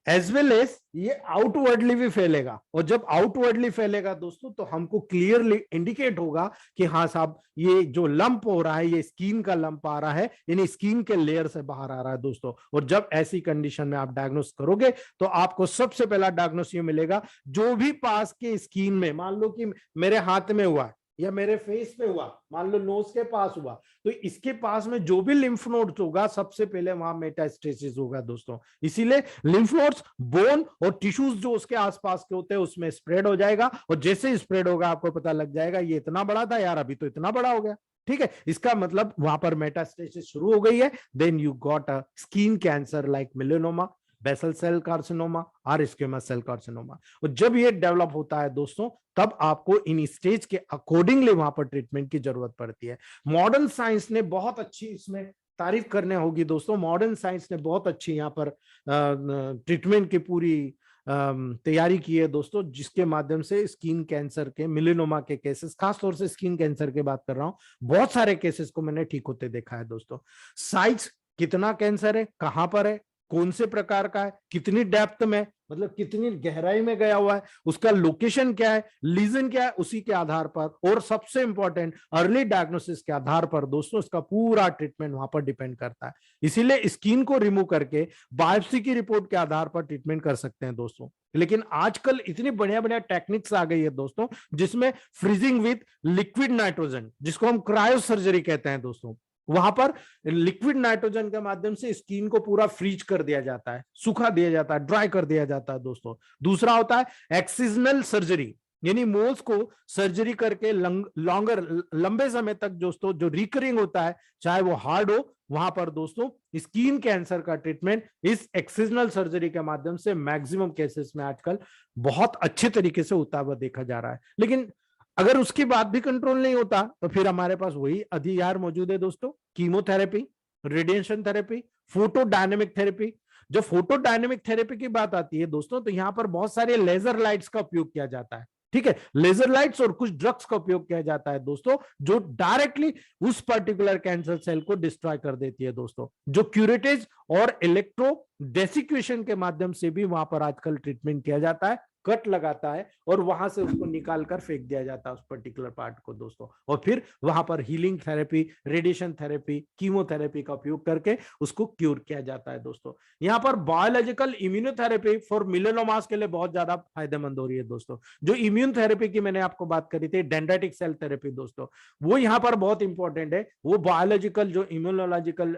एज वेल एज ये आउटवर्डली भी फैलेगा। और जब आउटवर्डली फैलेगा दोस्तों, तो हमको क्लियरली इंडिकेट होगा कि हाँ साहब ये जो लंप हो रहा है, ये स्किन का लंप आ रहा है, यानी स्किन के लेयर से बाहर आ रहा है दोस्तों। और जब ऐसी कंडीशन में आप डायग्नोस करोगे, तो आपको सबसे पहला डायग्नोस ये मिलेगा, जो भी पास के स्किन में, मान लो कि मेरे हाथ में हुआ या मेरे फेस पे हुआ, मान लो नोज के पास हुआ, तो इसके पास में जो भी लिम्फ नोड्स होगा, सबसे पहले वहां मेटास्टेसिस होगा दोस्तों। इसीलिए लिम्फ नोड्स, बोन और टिश्यूज जो उसके आसपास के होते हैं उसमें स्प्रेड हो जाएगा। और जैसे स्प्रेड होगा आपको पता लग जाएगा ये इतना बड़ा था यार, अभी तो इतना बड़ा हो गया। ठीक है, इसका मतलब वहां पर मेटास्टेसिस शुरू हो गई है। Then you got a skin cancer like melanoma, basal cell carcinoma और स्क्वेमस सेल कार्सिनोमा। और जब ये डेवलप होता है दोस्तों, तब आपको इन स्टेज के अकॉर्डिंगली वहां पर ट्रीटमेंट की जरूरत पड़ती है। मॉडर्न साइंस ने बहुत अच्छी इसमें तारीफ करने होगी दोस्तों, मॉडर्न साइंस ने बहुत अच्छी यहाँ पर ट्रीटमेंट की पूरी तैयारी की है दोस्तों, जिसके माध्यम से स्किन कैंसर के, मेलेनोमा के केसेस, खास तौर से स्किन कैंसर की बात कर रहा हूं, बहुत सारे केसेस को मैंने ठीक होते देखा है दोस्तों। साइज, कितना कैंसर है, कहां पर है, कौन से प्रकार का है, कितनी डेप्थ में, मतलब कितनी गहराई में गया हुआ है, उसका लोकेशन क्या है, लीजन क्या है, उसी के आधार पर, और सबसे इंपॉर्टेंट अर्ली डायग्नोसिस के आधार पर दोस्तों इसका पूरा ट्रीटमेंट वहां पर डिपेंड करता है। इसीलिए स्किन को रिमूव करके बायोप्सी की रिपोर्ट के आधार पर ट्रीटमेंट कर सकते हैं दोस्तों। लेकिन आजकल इतनी बढ़िया बढ़िया टेक्निक्स आ गई है दोस्तों, जिसमें फ्रीजिंग विथ लिक्विड नाइट्रोजन, जिसको हम क्रायो सर्जरी कहते हैं दोस्तों, वहां पर लिक्विड नाइट्रोजन के माध्यम से स्किन को पूरा फ्रीज कर दिया जाता है, सूखा दिया जाता है, ड्राई कर दिया जाता है दोस्तों। दूसरा होता है एक्सिजनल सर्जरी, यानी मोल्स को सर्जरी करके लंबे समय तक दोस्तों जो रिकरिंग होता है, चाहे वो हार्ड हो, वहां पर दोस्तों स्किन कैंसर का ट्रीटमेंट इस एक्सिजनल सर्जरी के माध्यम से मैक्सिमम केसेस में आजकल बहुत अच्छे तरीके से होता हुआ देखा जा रहा है। लेकिन अगर उसके बाद भी कंट्रोल नहीं होता तो फिर हमारे पास वही अधिकार मौजूद है दोस्तों, chemotherapy, radiation therapy, photodynamic therapy. जब फोटोडायनेमिक थेरेपी की बात आती है दोस्तों, तो यहाँ पर बहुत सारे लेजर लाइट्स का उपयोग किया जाता है, ठीक है, लेजर लाइट्स और कुछ ड्रग्स का उपयोग किया जाता है दोस्तों, जो डायरेक्टली उस पर्टिकुलर कैंसर सेल को डिस्ट्रॉय कर देती है दोस्तों। जो क्यूरेटेज और इलेक्ट्रो डेसिक्वेशन के माध्यम से भी वहां पर आजकल ट्रीटमेंट किया जाता है, कट लगाता है और वहां से उसको निकाल कर फेंक दिया जाता है उस पर्टिकुलर पार्ट को दोस्तों, और फिर वहां पर healing therapy, radiation therapy, chemotherapy का उपयोग करके उसको क्यूर किया जाता है दोस्तों। यहाँ पर बायोलॉजिकल इम्यूनोथेरेपी फॉर मेलेनोमास के लिए बहुत ज्यादा फायदेमंद हो रही है दोस्तों। जो इम्यून थेरेपी की मैंने आपको बात करी थी, डेंड्राइटिक सेल थेरेपी दोस्तों, वो यहाँ पर बहुत इंपॉर्टेंट है। वो बायोलॉजिकल जो इम्यूनोलॉजिकल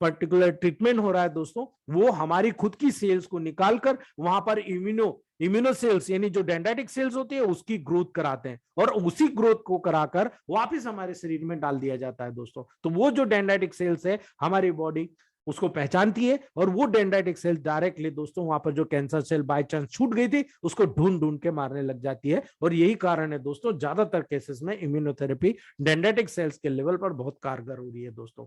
पर्टिकुलर ट्रीटमेंट हो रहा है दोस्तों, वो हमारी खुद की सेल्स को निकालकर वहां पर इम्यूनो सेल्स यानी जो डेंड्राइटिक सेल्स होती है उसकी ग्रोथ कराते हैं, और उसी ग्रोथ को कराकर वापस हमारे शरीर में डाल दिया जाता है दोस्तों। तो वो जो डेंड्राइटिक सेल्स है हमारी बॉडी उसको पहचानती है, और वो डेंड्राइटिक सेल डायरेक्टली दोस्तों वहां पर जो कैंसर सेल बाय चांस छूट गई थी उसको ढूंढ ढूंढ के मारने लग जाती है। और यही कारण है दोस्तों ज्यादातर केसेस में इम्यूनोथेरेपी डेंड्राइटिक सेल्स के लेवल पर बहुत कारगर हो रही है दोस्तों।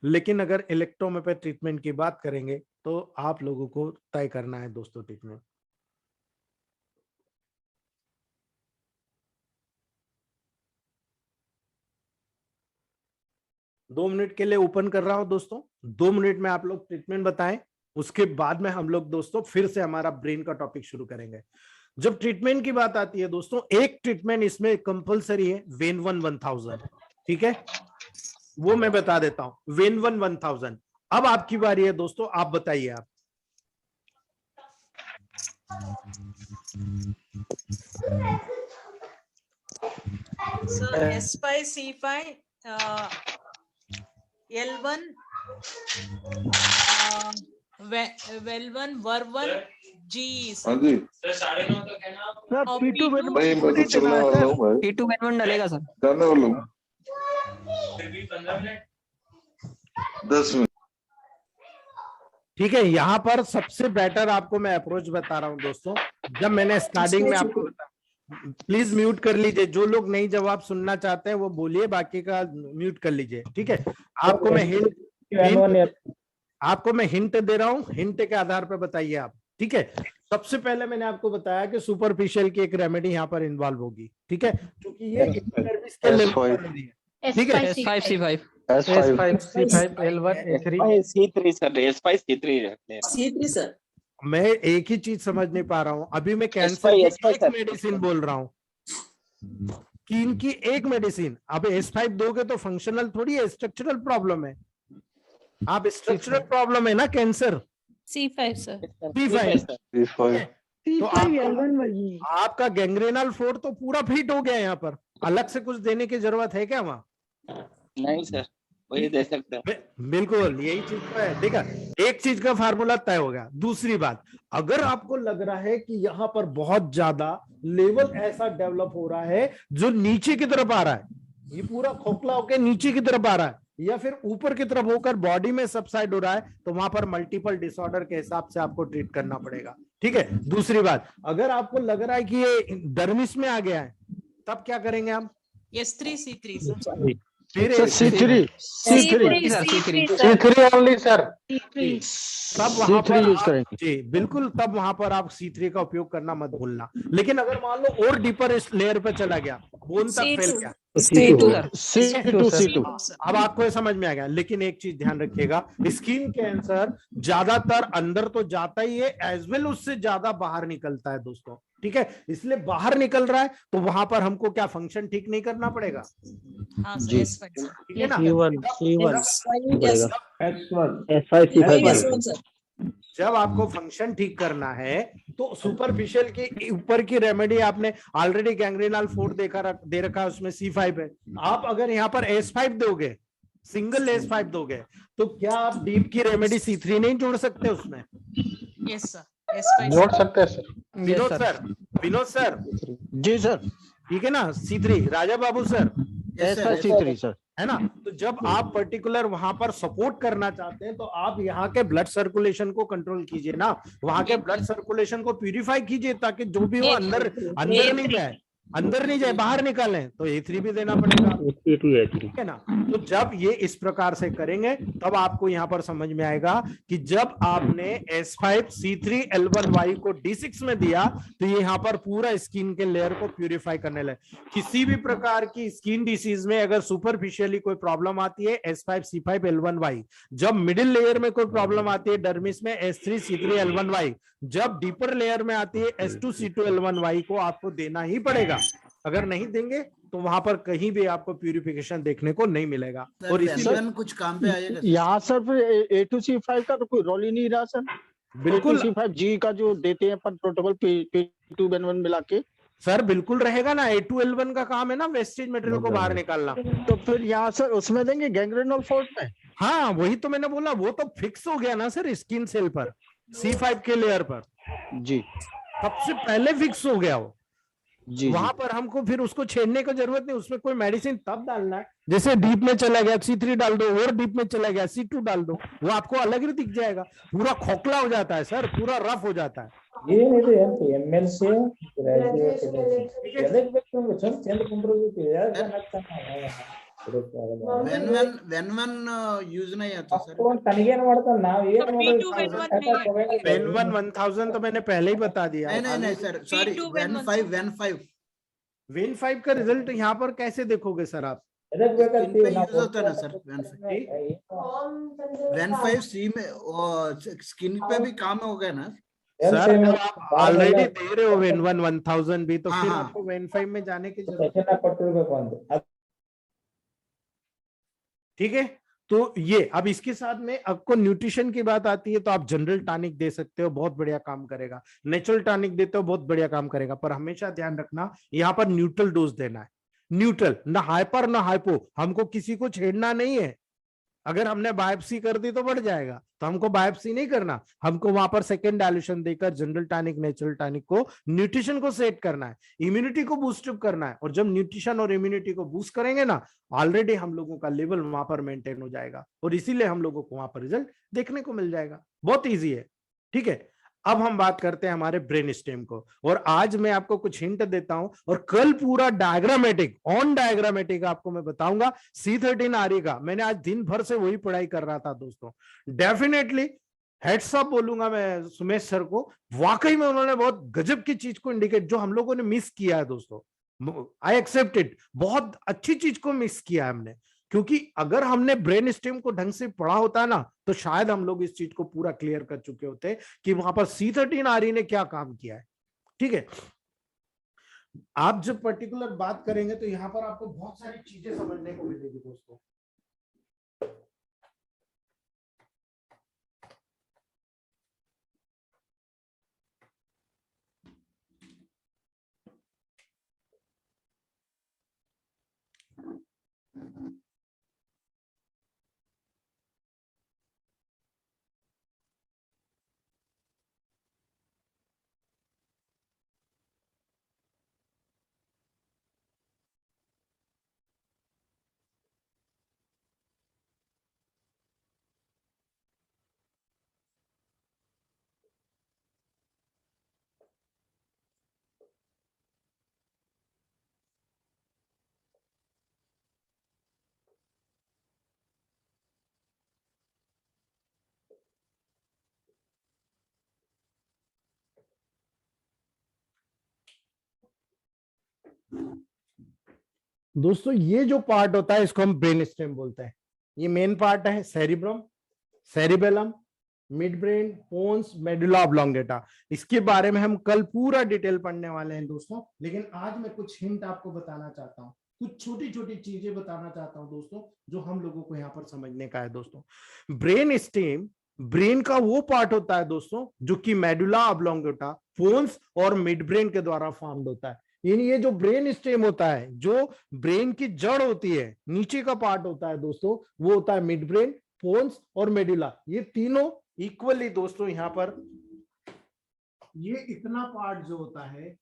लेकिन अगर इलेक्ट्रोमेपैथ ट्रीटमेंट की बात करेंगे तो आप लोगों को तय करना है दोस्तों ट्रीटमेंट। दो मिनट के लिए ओपन कर रहा हूं दोस्तों, 2 मिनट में आप लोग ट्रीटमेंट बताएं, उसके बाद में हम लोग दोस्तों फिर से हमारा ब्रेन का टॉपिक शुरू करेंगे। जब ट्रीटमेंट की बात आती है दोस्तों, एक ट्रीटमेंट इसमें कंपलसरी है, वेन 1000, ठीक है, वो मैं बता देता हूं, वेन 1000। अब आपकी बारी है दोस्तों, आप बताइए। आप sir S5 C5 L1 L1 Ver1 G। Sir P2 P2 डलेगा सर, करने वालों 10 मिनट, ठीक है। यहाँ पर सबसे बेटर आपको मैं अप्रोच बता रहा हूं दोस्तों। जब मैंने स्टार्टिंग में आपको प्लीज म्यूट कर लीजिए, जो लोग नहीं जवाब सुनना चाहते हैं वो बोलिए, बाकी का म्यूट कर लीजिए, ठीक है। आपको मैं हिंट दे रहा हूँ, हिंट के आधार पर बताइए आप, ठीक है। सबसे पहले मैंने आपको बताया कि सुपरफिशियल की एक रेमेडी यहाँ पर इन्वॉल्व होगी, ठीक है, क्योंकि ये एपिडर्मिस के लेवल पर है, ठीक है। S5 C5 L1 C3 sir, S5 C3 sir. मैं एक ही चीज समझ नहीं पा रहा हूं, अभी मैं कैंसर की एक मेडिसिन बोल रहा हूं, स्किन की एक मेडिसिन। अब S5 दोगे तो फंक्शनल थोड़ी है, स्ट्रक्चरल प्रॉब्लम है। आप स्ट्रक्चरल प्रॉब्लम है ना कैंसर। C5 sir. C5 तो आपका गैंग्रेनल फ्लोर तो पूरा फिट हो गया है, यहाँ पर अलग से कुछ देने की जरूरत है क्या वहां? नहीं सर, वही दे सकते हैं। बिल्कुल यही चीज तो है, ठीक है। एक चीज का फार्मूला तय हो गया। दूसरी बात, अगर आपको लग रहा है कि यहाँ पर बहुत ज्यादा लेवल ऐसा डेवलप हो रहा है जो नीचे की तरफ आ रहा है, ये पूरा खोखला होकर नीचे की तरफ आ रहा है, या फिर ऊपर की तरफ होकर बॉडी में सबसाइड हो रहा है, तो वहां पर मल्टीपल डिसऑर्डर के हिसाब से आपको ट्रीट करना पड़ेगा, ठीक है। दूसरी बात, अगर आपको लग रहा है कि ये डर्मिस में आ गया है, तब क्या करेंगे आप? S3 C3 sir. फिर sir C3 C3 sir C3 C3 only sir तब वहां C3 पर यूज आप, करेंगे। जी बिल्कुल, तब वहां पर आप C3 का उपयोग करना मत भूलना। लेकिन अगर मान लो और डीपर इस लेयर पे चला गया, बोन तक फैल C2 गया, C2 sir C2 C2 sir अब आपको ये समझ में आ गया। लेकिन एक चीज ध्यान रखिएगा, स्किन कैंसर ज्यादातर अंदर तो जाता ही है, एज वेल उससे ज्यादा बाहर निकलता है दोस्तों, ठीक है। इसलिए बाहर निकल रहा है तो वहां पर हमको क्या फंक्शन ठीक नहीं करना पड़ेगा, हाँ सर जी S5 सर ठीक है ना। S1 सर जब आपको फंक्शन ठीक करना है तो सुपरफिशियल के ऊपर की रेमेडी आपने ऑलरेडी गैंग्रीनल 4 दे रखा है, उसमें C5 है। आप अगर यहाँ पर S5 दोगे, सिंगल S5 दोगे, तो क्या आप डीप की रेमेडी C3 नहीं जोड़ सकते उसमें? यस सर S5 जोड़ सकते हैं सर। विनोद सर जी सर, ठीक है ना। C3 राजा बाबू सर, ऐसा C3 सर। है ना। तो जब आप पर्टिकुलर वहां पर सपोर्ट करना चाहते हैं तो आप यहाँ के ब्लड सर्कुलेशन को कंट्रोल कीजिए ना, वहां के ब्लड सर्कुलेशन को प्यूरिफाई कीजिए, ताकि जो भी हो अंदर अंदर नहीं जाए, बाहर निकालें। तो A3 भी देना पड़ेगा, ठीक है ना। तो जब ये इस प्रकार से करेंगे तब आपको यहाँ पर समझ में आएगा कि जब आपने S5 C3 L1Y को D6 में दिया तो ये यहाँ पर पूरा स्किन के लेयर को प्यूरिफाई करने लगे। किसी भी प्रकार की स्किन डिसीज में अगर सुपरफिशियली कोई प्रॉब्लम आती है S5 C5 L1Y, जब मिडिल लेयर में कोई प्रॉब्लम आती है डर्मिस में S3 C3 L1Y, जब डीपर लेयर में आती है S2 C2 L1Y को आपको देना ही पड़ेगा। अगर नहीं देंगे तो वहां पर कहीं भी आपको प्यूरिफिकेशन देखने को नहीं मिलेगा। और इसी कुछ काम पे आएगा यहाँ सर फिर A2C5 का तो कोई रोल ही नहीं रहा सर। बिल्कुल A2C5G का जो देते हैं अपन प्रोटोकॉल P2N1 मिला के, सर बिल्कुल रहेगा ना। A2L1 का काम है ना वेस्टेज मटेरियल को बाहर निकालना। तो फिर यहाँ सर उसमें देंगे गैंग्रेनोल 4 में। हाँ वही तो मैंने बोला, वो तो फिक्स हो गया ना सर स्किन सेल पर, C5 के लेयर पर जी सबसे पहले फिक्स हो गया वो जी। वहां पर हमको फिर उसको छेड़ने की जरूरत नहीं। उसमें कोई मेडिसिन तब डालना है, जैसे डीप में चला गया C3 डाल दो, और डीप में चला गया C2 डाल दो, वो आपको अलग ही दिख जाएगा। पूरा खोखला हो जाता है सर, पूरा रफ हो जाता है। यूज नहीं आता सर। N1 1000 तो मैंने पहले ही बता दिया। नहीं सर, सॉरी वेन 5 का रिजल्ट यहाँ पर कैसे देखोगे सर आप? यूज होता है ना सर वेन 5 सी में, स्किन पे भी काम हो गया ना सर। जब आप ऑलरेडी दे रहे हो N1 1000 भी, तो फिर आपको वेन 5 में जाने की जरूरत, ठीक है। तो ये अब इसके साथ में आपको न्यूट्रिशन की बात आती है तो आप जनरल टॉनिक दे सकते हो, बहुत बढ़िया काम करेगा। नेचुरल टॉनिक देते हो, बहुत बढ़िया काम करेगा। पर हमेशा ध्यान रखना यहाँ पर न्यूट्रल डोज देना है, न्यूट्रल, ना हाइपर ना हाइपो। हमको किसी को छेड़ना नहीं है। अगर हमने बायोप्सी कर दी तो बढ़ जाएगा, तो हमको बायोप्सी नहीं करना। हमको वहां पर सेकेंड डायल्यूशन देकर जनरल टॉनिक नेचुरल टॉनिक को न्यूट्रिशन को सेट करना है, इम्यूनिटी को बूस्ट अप करना है। और जब न्यूट्रिशन और इम्यूनिटी को बूस्ट करेंगे ना, ऑलरेडी हम लोगों का लेवल वहां पर मेंटेन हो जाएगा, और इसीलिए हम लोगों को वहां पर रिजल्ट देखने को मिल जाएगा। बहुत ईजी है, ठीक है। अब हम बात करते हैं हमारे ब्रेन स्टेम को, और आज मैं आपको कुछ हिंट देता हूं, और कल पूरा डायग्रामेटिक ऑन डायग्रामेटिक आपको मैं बताऊंगा C13RE का। मैंने आज दिन भर से वही पढ़ाई कर रहा था दोस्तों। डेफिनेटली हेड्स अप बोलूंगा मैं सुमेश सर को, वाकई में उन्होंने बहुत गजब की चीज को इंडिकेट, जो हम लोगों ने मिस किया है दोस्तों, आई एक्सेप्ट इट, बहुत अच्छी चीज को मिस किया है हमने। क्योंकि अगर हमने ब्रेन स्टेम को ढंग से पढ़ा होता ना, तो शायद हम लोग इस चीज को पूरा क्लियर कर चुके होते कि वहां पर C13RE ने क्या काम किया है, ठीक है। आप जब पर्टिकुलर बात करेंगे तो यहां पर आपको बहुत सारी चीजें समझने को मिलेगी दोस्तों। दोस्तों ये जो पार्ट होता है इसको हम ब्रेन स्टेम बोलते हैं। ये मेन पार्ट है cerebrum, cerebellum, mid brain, pons, medulla oblongata. इसके बारे में हम कल पूरा डिटेल पढ़ने वाले हैं दोस्तों, लेकिन आज मैं कुछ हिंट आपको बताना चाहता हूँ, कुछ छोटी छोटी चीजें बताना चाहता हूं दोस्तों, जो हम लोगों को यहाँ पर समझने का है दोस्तों। ब्रेन स्टेम ब्रेन का वो पार्ट होता है दोस्तों जो कि मेडुला ऑब्लोंगेटा, पोन्स और मिड ब्रेन के द्वारा फॉर्म्ड होता है। यानी ये जो ब्रेन स्टेम होता है, जो ब्रेन की जड़ होती है, नीचे का पार्ट होता है दोस्तों, वो होता है मिड ब्रेन, पोन्स और मेडुला। ये तीनों इक्वली दोस्तों यहाँ पर ये इतना पार्ट जो होता है,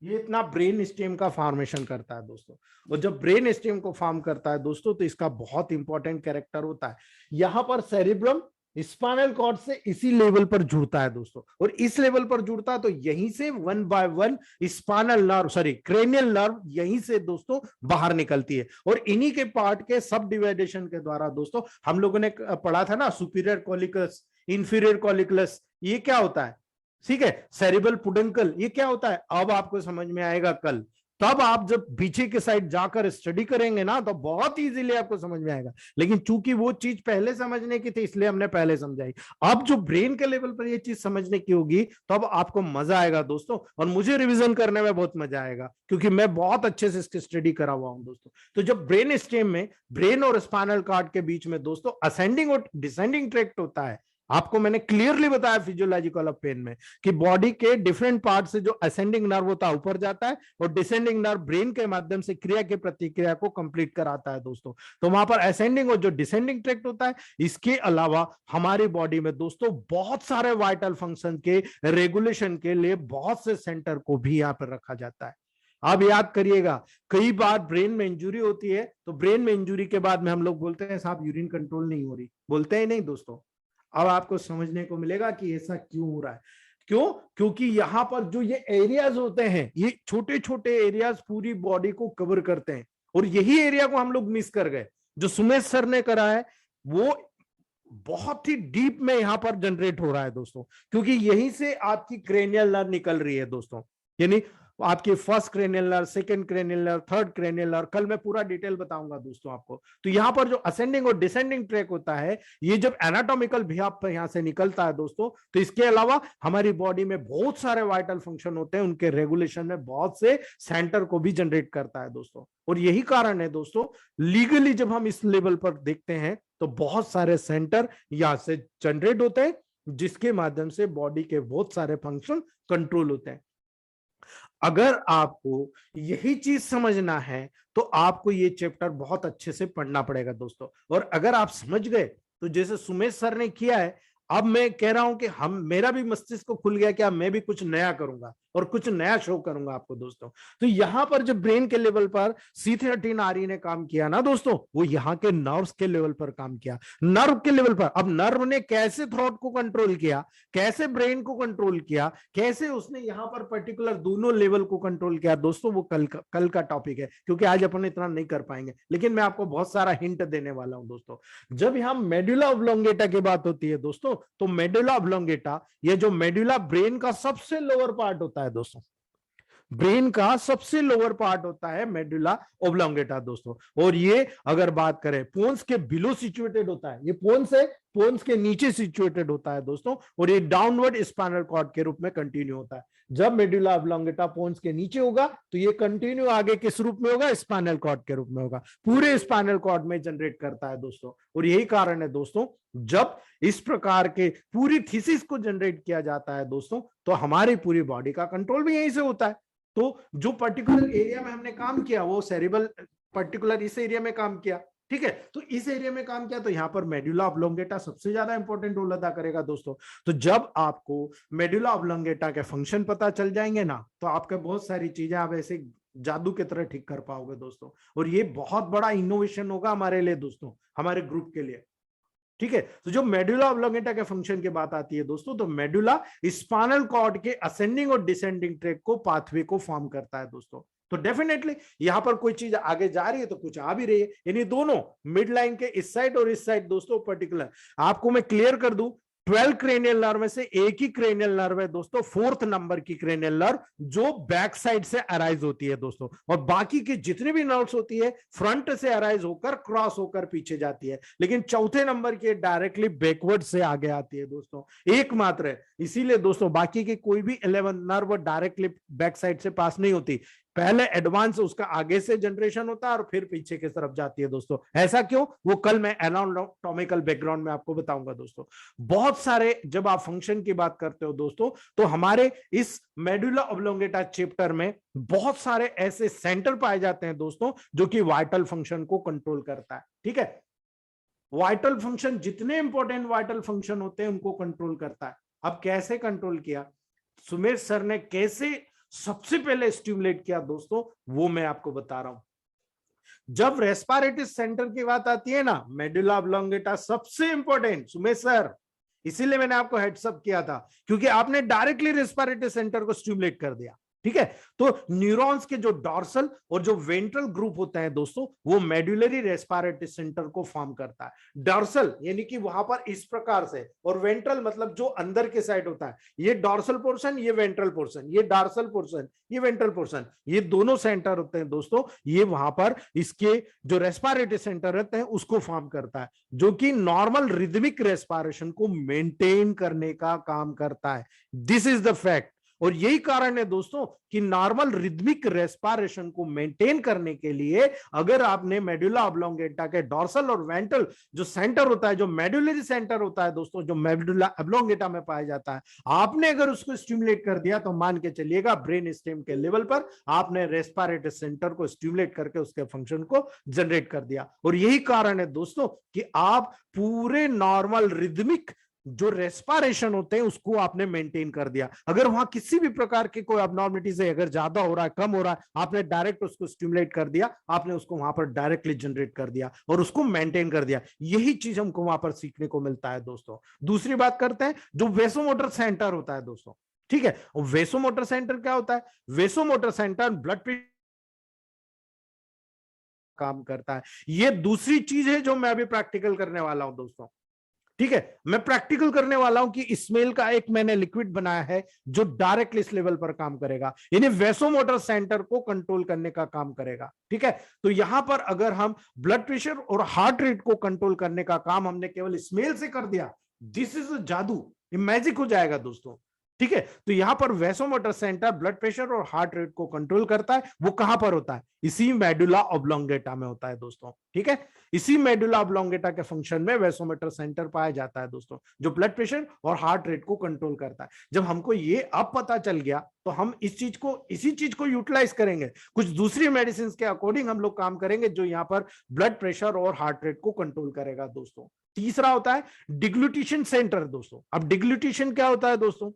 ये इतना ब्रेन स्टेम का फॉर्मेशन करता है दोस्तों। और जब ब्रेन स्टेम को फॉर्म करता है दोस्तों, तो इसका बहुत इंपॉर्टेंट कैरेक्टर होता है। यहाँ पर सेरिब्रम स्पाइनल कॉर्ड से इसी लेवल पर जुड़ता है दोस्तों, और इस लेवल पर जुड़ता है तो यहीं से 1 by 1 spinal nerve, sorry cranial nerve यहीं से दोस्तों बाहर निकलती है। और इन्हीं के पार्ट के सब डिवाइडेशन के द्वारा दोस्तों, हम लोगों ने पढ़ा था ना, सुपीरियर कॉलिकस, इंफीरियर कॉलिकस, ये क्या होता है, ठीक है, सेरिबल पुडंकल, ये क्या होता है, अब आपको समझ में आएगा कल। तब आप जब पीछे के साइड जाकर स्टडी करेंगे ना, तो बहुत इजीली आपको समझ में आएगा। लेकिन चूंकि वो चीज पहले समझने की थी, इसलिए हमने पहले समझाई। अब जो ब्रेन के लेवल पर ये चीज समझने की होगी, तब आपको मजा आएगा दोस्तों, और मुझे रिवीजन करने में बहुत मजा आएगा, क्योंकि मैं बहुत अच्छे से इसकी स्टडी करा हुआ हूं दोस्तों। तो जब ब्रेन स्टेम में ब्रेन और स्पाइनल कॉर्ड के बीच में दोस्तों असेंडिंग और डिसेंडिंग ट्रैक्ट होता है, आपको मैंने क्लियरली बताया फिजियोलॉजिकल ऑफ पेन में कि बॉडी के डिफरेंट पार्ट से जो असेंडिंग नर्व होता है ऊपर जाता है, और डिसेंडिंग नर्व ब्रेन के माध्यम से क्रिया के प्रतिक्रिया को कंप्लीट कराता है दोस्तों। तो वहां पर असेंडिंग और जो डिसेंडिंग ट्रैक्ट होता है, इसके अलावा हमारी बॉडी में दोस्तों बहुत सारे वाइटल फंक्शन के रेगुलेशन के लिए बहुत से सेंटर को भी यहाँ पर रखा जाता है। आप याद करिएगा, कई बार ब्रेन में इंजुरी होती है, तो ब्रेन में इंजुरी के बाद में हम लोग बोलते हैं साहब यूरिन कंट्रोल नहीं हो रही, बोलते ही नहीं दोस्तों। अब आपको समझने को मिलेगा कि ऐसा क्यों हो रहा है। क्यों? क्योंकि यहाँ पर जो ये एरियाज होते हैं, ये छोटे छोटे एरियाज पूरी बॉडी को कवर करते हैं, और यही एरिया को हम लोग मिस कर गए। जो सुमेश सर ने करा है वो बहुत ही डीप में यहाँ पर जनरेट हो रहा है दोस्तों, क्योंकि यहीं से आपकी क्रेनियल नर्व निकल रही है दोस्तों। यानी आपकी first cranial nerve, second cranial nerve, third cranial nerve, कल मैं पूरा डिटेल बताऊंगा दोस्तों आपको। तो यहाँ पर जो असेंडिंग और डिसेंडिंग ट्रैक होता है, ये जब एनाटॉमिकल भी आप यहाँ से निकलता है दोस्तों, तो इसके अलावा हमारी बॉडी में बहुत सारे वाइटल फंक्शन होते हैं, उनके रेगुलेशन में बहुत से सेंटर को भी जनरेट करता है दोस्तों। और यही कारण है दोस्तों, लीगली जब हम इस लेवल पर देखते हैं तो बहुत सारे सेंटर यहाँ से जनरेट होते हैं, जिसके माध्यम से बॉडी के बहुत सारे फंक्शन कंट्रोल होते हैं। अगर आपको यही चीज समझना है तो आपको ये चैप्टर बहुत अच्छे से पढ़ना पड़ेगा दोस्तों। और अगर आप समझ गए, तो जैसे सुमेश सर ने किया है, अब मैं कह रहा हूं कि मेरा भी मस्तिष्क खुल गया कि अब मैं भी कुछ नया करूंगा और कुछ नया शो करूंगा आपको दोस्तों। तो यहां पर जब ब्रेन के लेवल पर C13RE ने काम किया ना दोस्तों, वो यहाँ के नर्व्स के लेवल पर काम किया, नर्व के लेवल पर। अब नर्व ने कैसे थॉट को कंट्रोल किया, कैसे ब्रेन को कंट्रोल किया, कैसे उसने यहाँ पर पर्टिकुलर दोनों लेवल को कंट्रोल किया दोस्तों, वो कल का टॉपिक है, क्योंकि आज अपन इतना नहीं कर पाएंगे। लेकिन मैं आपको बहुत सारा हिंट देने वाला हूं दोस्तों। जब यहाँ मेडुला ऑब्लोंगेटा की बात होती है दोस्तों, तो मेडुला ऑब्लोंगेटा, ये जो मेडुला ब्रेन का सबसे लोअर पार्ट होता है दोस्तों, ब्रेन का सबसे लोअर पार्ट होता है मेडुला ऑब्लोंगेटा दोस्तों। और ये अगर बात करें पोन्स के बिलो सिचुएटेड होता है, ये पोन्स है, पोन्स के नीचे सिचुएटेड होता है दोस्तों, और ये डाउनवर्ड स्पाइनल कॉर्ड के रूप में कंटिन्यू होता है। जब मेडुला ऑब्लोंगेटा पोन्स के नीचे होगा तो ये कंटिन्यू आगे किस रूप में होगा, स्पाइनल कॉर्ड के रूप में होगा, पूरे स्पाइनल कॉर्ड में जनरेट करता है दोस्तों। और यही कारण है दोस्तों, जब इस प्रकार के पूरी थीसिस को जनरेट किया जाता है दोस्तों, तो हमारी पूरी बॉडी का कंट्रोल भी यहीं से होता है। तो जो पर्टिकुलर एरिया में हमने काम किया, वो सेरिबल पर्टिकुलर इस एरिया में काम किया, ठीक है, तो इस एरिया में काम किया, तो यहाँ पर मेडुला ऑब्लोंगेटा सबसे ज्यादा इंपॉर्टेंट रोल अदा करेगा दोस्तों। तो जब आपको मेडुला ऑब्लोंगेटा के फंक्शन पता चल जाएंगे ना, तो आपके बहुत सारी चीजें आप ऐसे जादू की तरह ठीक कर पाओगे दोस्तों। और ये बहुत बड़ा इनोवेशन होगा हमारे लिए दोस्तों, हमारे ग्रुप के लिए, ठीक है। तो जो मेडुला ऑब्लोंगेटा के फंक्शन की बात आती है दोस्तों, तो मेडुला स्पाइनल कॉर्ड के असेंडिंग और डिसेंडिंग ट्रैक को, पाथवे को फॉर्म करता है दोस्तों। तो डेफिनेटली यहां पर कोई चीज आगे जा रही है तो कुछ आ भी रही है, यानी दोनों मिड लाइन के इस साइड और इस साइड दोस्तों पर्टिकुलर। आपको मैं क्लियर कर दूं, 12 क्रेनियल नर्व में से एक ही क्रेनियल नर्व है दोस्तों, 4th नंबर की क्रेनियल नर्व, जो बैक साइड से अराइज होती है दोस्तों, और बाकी की जितनी भी नर्व्स होती है फ्रंट से अराइज होकर क्रॉस होकर पीछे जाती है, लेकिन चौथे नंबर की डायरेक्टली बैकवर्ड से आगे आती है दोस्तों, एकमात्र है। इसीलिए दोस्तों बाकी की कोई भी 11 नर्व डायरेक्टली बैक साइड से पास नहीं होती, पहले एडवांस उसका आगे से जनरेशन होता है और फिर पीछे की तरफ जाती है दोस्तों। ऐसा क्यों, वो कल मैं एनाटॉमिकल बैकग्राउंड में आपको बताऊंगा दोस्तों। बहुत सारे जब आप फंक्शन की बात करते हो दोस्तों, तो हमारे इस मेडुला ऑब्लोंगेटा चैप्टर में बहुत सारे ऐसे सेंटर पाए जाते हैं दोस्तों, जो कि वाइटल फंक्शन को कंट्रोल करता है। ठीक है, वाइटल फंक्शन, जितने इंपॉर्टेंट वाइटल फंक्शन होते हैं उनको कंट्रोल करता है। अब कैसे कंट्रोल किया, सुमेश सर ने कैसे सबसे पहले स्टिमुलेट किया दोस्तों, वो मैं आपको बता रहा हूं। जब रेस्पिरेटरी सेंटर की बात आती है ना, मेडुला ऑब्लोंगेटा सबसे इंपॉर्टेंट सुमेश सर, इसीलिए मैंने आपको हेड्सअप किया था, क्योंकि आपने डायरेक्टली रेस्पिरेटरी सेंटर को स्टिमुलेट कर दिया। ठीक है, तो न्यूरॉन्स के जो डॉर्सल और जो वेंट्रल ग्रुप होता है दोस्तों, वो मेडुलरी रेस्पिरेटरी सेंटर को फॉर्म करता है। डॉर्सल यानी कि वहां पर इस प्रकार से, और वेंट्रल मतलब जो अंदर के साइड होता है, ये डॉर्सल पोर्शन, ये वेंट्रल पोर्शन, ये डॉर्सल पोर्शन, ये वेंट्रल पोर्शन, ये दोनों सेंटर होते हैं दोस्तों, ये वहां पर इसके जो रेस्पिरेटरी सेंटर रहते हैं उसको फॉर्म करता है, जो कि नॉर्मल रिदमिक रेस्पिरेशन को मेंटेन करने का काम करता है। This is the fact. और यही कारण है दोस्तों कि नॉर्मल रिदमिक रेस्पिरेशन को मेंटेन करने के लिए अगर आपने मेडुला ऑब्लोंगेटा के डॉर्सल और वेंट्रल जो सेंटर होता है, जो मेडुलरी सेंटर होता है दोस्तों, जो मेडुला ऑब्लोंगेटा में पाया जाता है, आपने अगर उसको स्टिमुलेट कर दिया तो मान के चलिएगा ब्रेन स्टेम के लेवल पर आपने रेस्पिरेटरी सेंटर को स्टिमुलेट करके उसके फंक्शन को जनरेट कर दिया। और यही कारण है दोस्तों कि आप पूरे नॉर्मल रिदमिक जो रेस्पिरेशन होते हैं उसको आपने मेंटेन कर दिया। अगर वहां किसी भी प्रकार की कोई अबनॉर्मलिटीज है, अगर ज्यादा हो रहा है, कम हो रहा है, आपने डायरेक्ट उसको स्टिमुलेट कर दिया, आपने उसको वहां पर डायरेक्टली जनरेट कर दिया और उसको मेंटेन कर दिया। यही चीज हमको वहां पर सीखने को मिलता है दोस्तों। दूसरी बात करते हैं, जो वेसोमोटर सेंटर होता है दोस्तों, ठीक है, वेसोमोटर सेंटर क्या होता है? वेसोमोटर सेंटर ब्लड प्रेशर काम करता है। ये दूसरी चीज है जो मैं अभी प्रैक्टिकल करने वाला हूं दोस्तों। ठीक है, मैं प्रैक्टिकल करने वाला हूं कि स्मेल का एक मैंने लिक्विड बनाया है जो डायरेक्टली इस लेवल पर काम करेगा, यानी वेसोमोटर सेंटर को कंट्रोल करने का काम करेगा। ठीक है, तो यहां पर अगर हम ब्लड प्रेशर और हार्ट रेट को कंट्रोल करने का काम हमने केवल स्मेल से कर दिया, दिस इज जादू, ये मैजिक हो जाएगा दोस्तों। ठीक है, तो यहां पर वेसोमोटर सेंटर ब्लड प्रेशर और हार्ट रेट को कंट्रोल करता है। वो कहां पर होता है? इसी मेडुला ऑब्लोंगेटा में होता है दोस्तों। ठीक है, इसी मेडुला ऑब्लोंगेटा के फंक्शन में वेसोमोटर सेंटर पाया जाता है दोस्तों, जो ब्लड प्रेशर और हार्ट रेट को कंट्रोल करता है। जब हमको ये अब पता चल गया तो हम इसी चीज को यूटिलाइज करेंगे, कुछ दूसरी मेडिसिन के अकॉर्डिंग हम लोग काम करेंगे जो यहाँ पर ब्लड प्रेशर और हार्ट रेट को कंट्रोल करेगा दोस्तों। तीसरा होता है डिग्लूटिशन सेंटर दोस्तों। अब डिग्लूटिशन क्या होता है दोस्तों?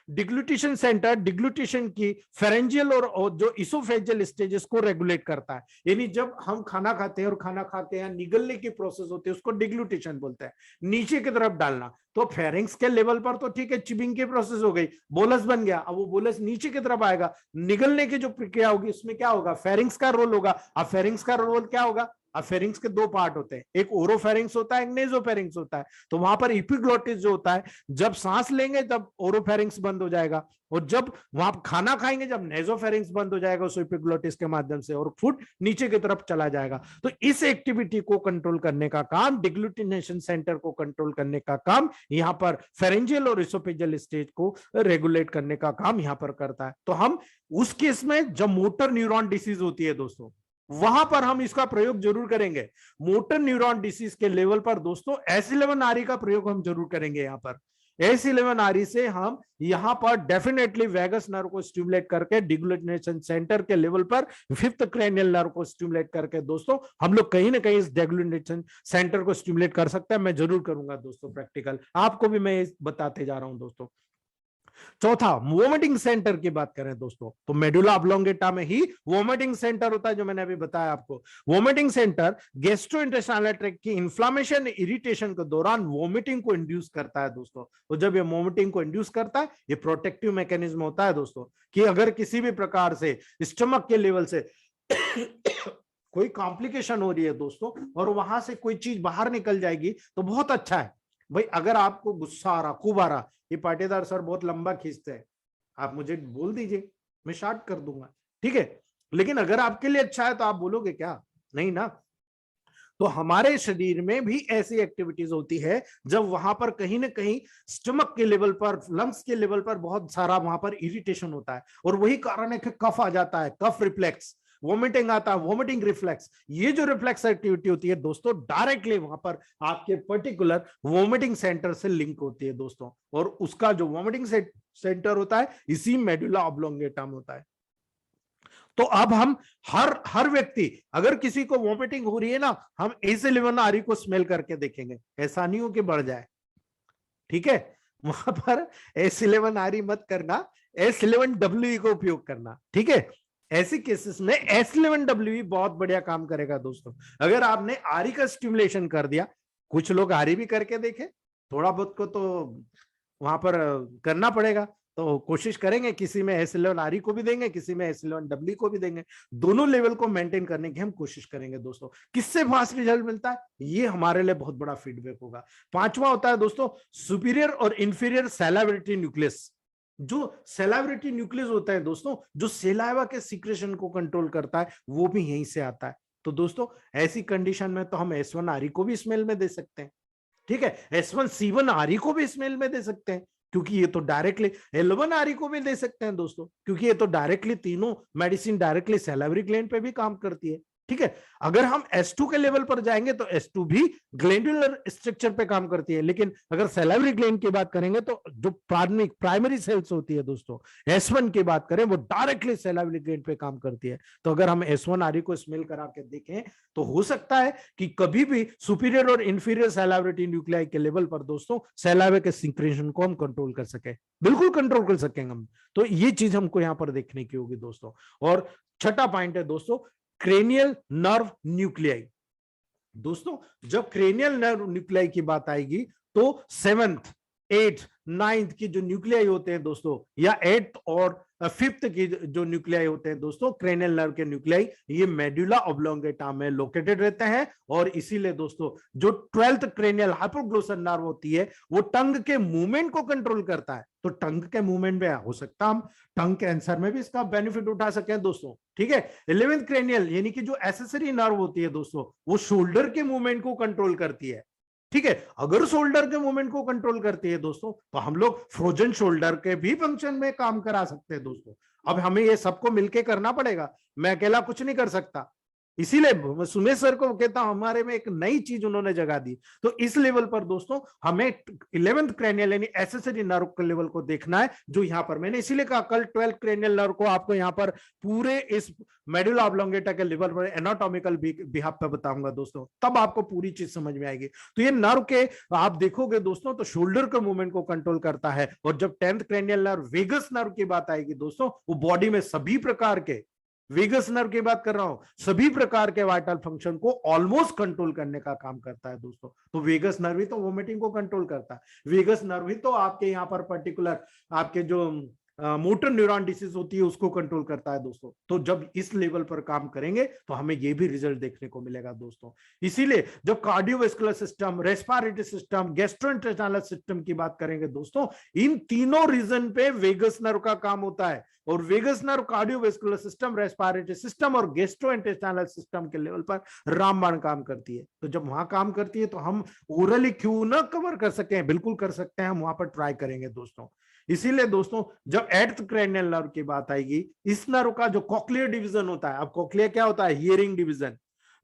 डिग्लूटिशन सेंटर डिग्लूटिशन की फेरेंजियल और जो इसोफेजियल स्टेजेस को रेगुलेट करता है, यानी जब हम खाना खाते हैं और खाना खा के यहाँ निगलने की प्रोसेस होती है उसको डिग्लूटिशन बोलते हैं, नीचे की तरफ डालना। तो फेरिंग्स के लेवल पर तो ठीक है, चिबिंग की प्रोसेस हो गई, बोलस बन गया, अब वो बोलस नीचे की तरफ आएगा, निगलने की जो प्रक्रिया होगी उसमें क्या होगा? फेरिंग्स का रोल होगा। अब फेरिंग्स का रोल क्या होगा? अब फेरिंग्स के दो पार्ट होते हैं, एक ओरोफेरिंग्स होता है, एक नेजोफेरिंग्स होता है। तो वहां पर एपिग्लोटिस जो होता है, जब सांस लेंगे तब ओरोफेरिंग्स बंद हो जाएगा, और जब वहां खाना खाएंगे जब नेजोफेरिंग्स बंद हो जाएगा उस एपिग्लोटिस के माध्यम से, और फूड नीचे की तरफ चला जाएगा। तो इस एक्टिविटी को कंट्रोल करने का काम, डिग्लूटिनेशन सेंटर को कंट्रोल करने का काम यहाँ पर फेरेंजियल और इसोफेजियल स्टेज को रेगुलेट करने का काम यहाँ पर करता है। तो हम उस केस में जब मोटर न्यूरॉन डिसीज होती है दोस्तों, वहां पर हम इसका प्रयोग जरूर करेंगे। मोटर न्यूरॉन डिसीज के लेवल पर दोस्तों S11RE का प्रयोग हम जरूर करेंगे। यहाँ पर S11RE से हम यहाँ पर डेफिनेटली वैगस नर्व को स्टिमुलेट करके डिग्लूटिनेशन सेंटर के लेवल पर 5th क्रेनियल नर्व को स्टिमुलेट करके दोस्तों हम लोग कहीं ना कहीं इस डिग्लूटिनेशन सेंटर को स्टिमुलेट कर सकते हैं। मैं जरूर करूंगा दोस्तों प्रैक्टिकल, आपको भी मैं बताते जा रहा हूं दोस्तों। चौथा, वोमिटिंग सेंटर की बात करें दोस्तों, तो मेडुला ऑब्लोंगेटा में ही वोमिटिंग सेंटर होता है, जो मैंने अभी बताया आपको। वोमिटिंग सेंटर गैस्ट्रोइंटेस्टाइनल ट्रैक्ट की इन्फ्लामेशन इरिटेशन के दौरान वोमिटिंग को इंड्यूस करता है दोस्तों। तो जब ये वोमिटिंग को इंड्यूस करता है, ये प्रोटेक्टिव मैकेनिज्म होता है दोस्तों, कि अगर किसी भी प्रकार से स्टमक के लेवल से कोई कॉम्प्लिकेशन हो रही है दोस्तों और वहां से कोई चीज बाहर निकल जाएगी तो बहुत अच्छा है, भाई अगर आपको गुस्सा आ रहा, खूब आ रहा, ये पाटीदार सर बहुत लंबा खींचते हैं, आप मुझे बोल दीजिए, मैं शार्ट कर दूंगा, ठीक है। लेकिन अगर आपके लिए अच्छा है तो आप बोलोगे क्या? नहीं ना। तो हमारे शरीर में भी ऐसी एक्टिविटीज होती है जब वहां पर कहीं ना कहीं स्टमक के लेवल पर, लंग्स के लेवल पर बहुत सारा वहां पर इरिटेशन होता है, और वही कारण है कि कफ आ जाता है, कफ रिफ्लेक्स, वोमिटिंग आता है, वोमिटिंग रिफ्लेक्स। ये जो रिफ्लेक्स एक्टिविटी होती है दोस्तों, डायरेक्टली वहां पर आपके पर्टिकुलर वोमिटिंग सेंटर से लिंक होती है दोस्तों, और उसका जो वोमिटिंग सेंटर होता है इसी मेडुला ऑब्लोंगेटा में होता है। तो अब हम हर व्यक्ति, अगर किसी को वोमिटिंग हो रही है ना, हम A11RE को स्मेल करके देखेंगे, ऐसा नहीं हो कि बढ़ जाए, ठीक है। वहां पर S11RE मत करना, S11WE को उपयोग करना, ठीक है। ऐसे केसेस में S11WE बहुत बढ़िया काम करेगा दोस्तों। अगर आपने RE का स्टिमुलेशन कर दिया, कुछ लोग RE भी करके देखे, थोड़ा बहुत को तो वहां पर करना पड़ेगा, तो कोशिश करेंगे किसी में S11RE को भी देंगे, किसी में S11WE को भी देंगे, दोनों लेवल को मेंटेन करने की हम कोशिश करेंगे दोस्तों। किससे फास्ट रिजल्ट मिलता है, ये हमारे लिए बहुत बड़ा फीडबैक होगा। पांचवा होता है दोस्तों सुपीरियर और इंफीरियर सैलाइवरी न्यूक्लियस। जो सैलाइवरी न्यूक्लियस होता है दोस्तों, जो सैलाइवा के सीक्रेशन को कंट्रोल करता है, वो भी यहीं से आता है। तो दोस्तों ऐसी कंडीशन में तो हम S1RE को भी स्मेल में दे सकते हैं, ठीक है, S1C1RE को भी स्मेल में दे सकते हैं, क्योंकि ये तो डायरेक्टली L1RE को भी दे सकते हैं दोस्तों, क्योंकि ये तो डायरेक्टली तीनों मेडिसिन डायरेक्टली सैलाइवरी ग्लैंड पे भी काम करती है, ठीक है। अगर हम S2 के लेवल पर जाएंगे तो S2 भी ग्लैंडुलर स्ट्रक्चर पे काम करती है, लेकिन अगर सैलाइवरी ग्लैंड की बात करेंगे तो जो प्राइमरी सेल्स होती है दोस्तों, S1 की बात करें, वो डायरेक्टली सैलाइवरी ग्लैंड पे काम करती है। तो अगर हम S1RE को स्मेल करा के देखें तो हो सकता है कि कभी भी सुपीरियर और इंफीरियर सैलाइवरी न्यूक्लियाई के लेवल पर दोस्तों सैलाइवा के सिक्रेशन को हम कंट्रोल कर सके, बिल्कुल कंट्रोल कर सकेंगे हम। तो ये चीज हमको यहाँ पर देखने की होगी दोस्तों। और छठा पॉइंट है दोस्तों क्रेनियल नर्व न्यूक्लियाई। दोस्तों जब क्रेनियल नर्व न्यूक्लियाई की बात आएगी तो 7th 8th 9th की जो न्यूक्लियाई होते हैं दोस्तों, या 8th और 5th की जो न्यूक्लियाई होते हैं दोस्तों, क्रेनियल नर्व के न्यूक्लियाई, ये मेडुला ऑब्लोंगेटा में लोकेटेड रहते हैं। और इसीलिए दोस्तों जो 12th क्रेनियल हाइपोग्लोसल नर्व होती है, वो टंग के मूवमेंट को कंट्रोल करता है। तो टंग के मूवमेंट में हो सकता हम टंग कैंसर में भी इसका बेनिफिट उठा सके दोस्तों, ठीक है। 11th क्रेनियल यानी कि जो एक्सेसरी नर्व होती है दोस्तों, वो शोल्डर के मूवमेंट को कंट्रोल करती है, ठीक है। अगर शोल्डर के मूवमेंट को कंट्रोल करती है दोस्तों, तो हम लोग फ्रोजन शोल्डर के भी फंक्शन में काम करा सकते हैं दोस्तों। अब हमें ये सबको मिलके करना पड़ेगा, मैं अकेला कुछ नहीं कर सकता। इसीलिए सुमेश सर को कहता हूं, हमारे में एक नई चीज उन्होंने जगा दी। तो इस लेवल पर दोस्तों हमें 11th क्रेनियल यानी एक्सेसरी नर्व के लेवल को देखना है, जो यहाँ पर मैंने इसीलिए कहा कल 12th क्रेनियल नर्व को आपको यहाँ पर पूरे इस मेडुला ऑब्लोंगेटा के लेवल पर एनाटॉमिकल बिहाफ पे बताऊंगा दोस्तों, तब आपको पूरी चीज समझ में आएगी। तो ये नर्व के आप देखोगे दोस्तों तो शोल्डर के मूवमेंट को कंट्रोल करता है। और जब 10th cranial nerve vagus nerve की बात आएगी दोस्तों, वो बॉडी में सभी प्रकार के, वेगस नर्व की बात कर रहा हूं, सभी प्रकार के वाइटल फंक्शन को ऑलमोस्ट कंट्रोल करने का काम करता है दोस्तों। तो वेगस नर्व ही तो वोमिटिंग को कंट्रोल करता है, वेगस नर्व ही तो आपके यहाँ पर पर्टिकुलर आपके जो मोटर न्यूरॉन डिसीज होती है उसको कंट्रोल करता है दोस्तों। तो जब इस लेवल पर काम करेंगे तो हमें ये भी रिजल्ट देखने को मिलेगा दोस्तों। इसीलिए जब cardiovascular system, respiratory system, gastrointestinal system की बात करेंगे दोस्तों, इन तीनों रीजन पे वेगस नर्व का काम होता है। और vagus nerve cardiovascular system, respiratory system और गैस्ट्रोइंटेस्टाइनल सिस्टम के लेवल पर रामबाण काम करती है। तो जब वहां काम करती है तो हम ओरली क्यों ना कवर कर सके हैं, बिल्कुल कर सकते हैं, हम वहां पर ट्राई करेंगे दोस्तों। इसीलिए दोस्तों जब 8th क्रेनियल नर्व की बात आएगी, इस नर्व का जो कॉक्लियर डिवीजन होता है, अब कॉक्लियर क्या होता है, हियरिंग डिवीजन,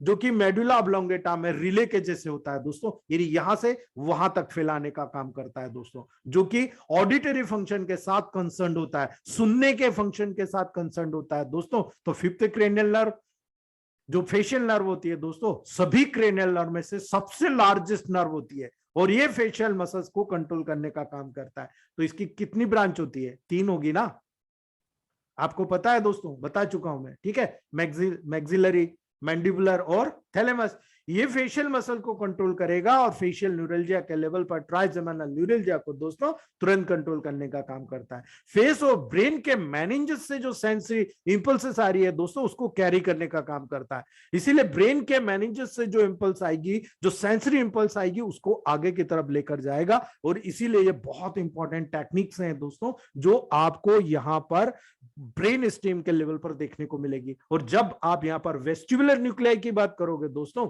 जो कि मेडुला ऑब्लोंगेटा में रिले के जैसे होता है दोस्तों, यानी यहां से वहां तक फैलाने का काम करता है दोस्तों, जो कि ऑडिटरी फंक्शन के साथ कंसर्न होता है, सुनने के फंक्शन के साथ कंसर्न होता है दोस्तों। तो 5th क्रेनियल नर्व जो फेशियल नर्व होती है दोस्तों, सभी क्रेनियल नर्व में से सबसे लार्जेस्ट नर्व होती है, और ये फेशियल मसल्स को कंट्रोल करने का काम करता है। तो इसकी कितनी ब्रांच होती है, 3 होगी ना, आपको पता है दोस्तों, बता चुका हूं मैं, ठीक है। मैक्सिलरी, मैंडिबुलर और थैलेमस, ये फेशियल मसल को कंट्रोल करेगा और फेशियल न्यूरल्जिया के लेवल पर ट्राइजेमिनल न्यूरल्जिया को दोस्तों तुरंत कंट्रोल करने का काम करता है। फेस और ब्रेन के मेनिंजेस से जो सेंसरी इंपल्सेस आ रही है दोस्तों, उसको कैरी करने का काम करता है। इसीलिए ब्रेन के मेनिंजेस से जो इंपल्स आएगी, जो सेंसरी इंपल्स आएगी, उसको आगे की तरफ लेकर जाएगा। और इसीलिए ये बहुत इंपॉर्टेंट टेक्निक्स हैं दोस्तों, जो आपको यहाँ पर ब्रेन स्टेम के लेवल पर देखने को मिलेगी। और जब आप यहाँ पर वेस्टिबुलर न्यूक्लियाई की बात करोगे दोस्तों,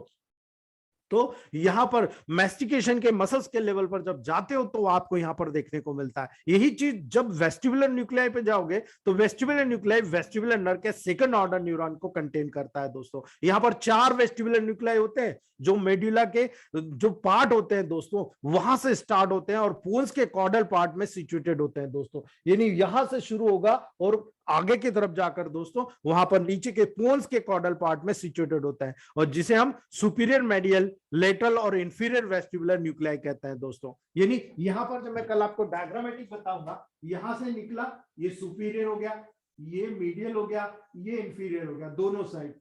तो यहां पर मैस्टिकेशन के मसल्स के लेवल पर जब जाते हो तो आपको यहां पर देखने को मिलता है। यही चीज जब वेस्टिबुलर न्यूक्लियाई पे जाओगे तो वेस्टिबुलर न्यूक्लियाई वेस्टिबुलर नर्व के सेकंड ऑर्डर न्यूरॉन को कंटेन करता है दोस्तों। यहां पर 4 वेस्टिबुलर न्यूक्लियाई होते हैं जो मेडुला के जो पार्ट होते हैं दोस्तों, वहां से स्टार्ट होते हैं और पोन्स के कॉर्डल पार्ट में सिचुएटेड होते हैं दोस्तों। यानी यहां से शुरू होगा और आगे की तरफ जाकर दोस्तों वहां पर नीचे के पोन्स के कॉर्डल पार्ट में सिचुएटेड होता है, और जिसे हम सुपीरियर मेडियल, लेटरल और इंफीरियर वेस्टिबुलर न्यूक्लियाई कहते हैं दोस्तों। यानी यहां पर जब मैं कल आपको डायग्रामेटिक बताऊंगा, यहां से निकला, ये सुपीरियर हो गया, ये मीडियल हो गया, ये इंफीरियर हो गया, दोनों साइड,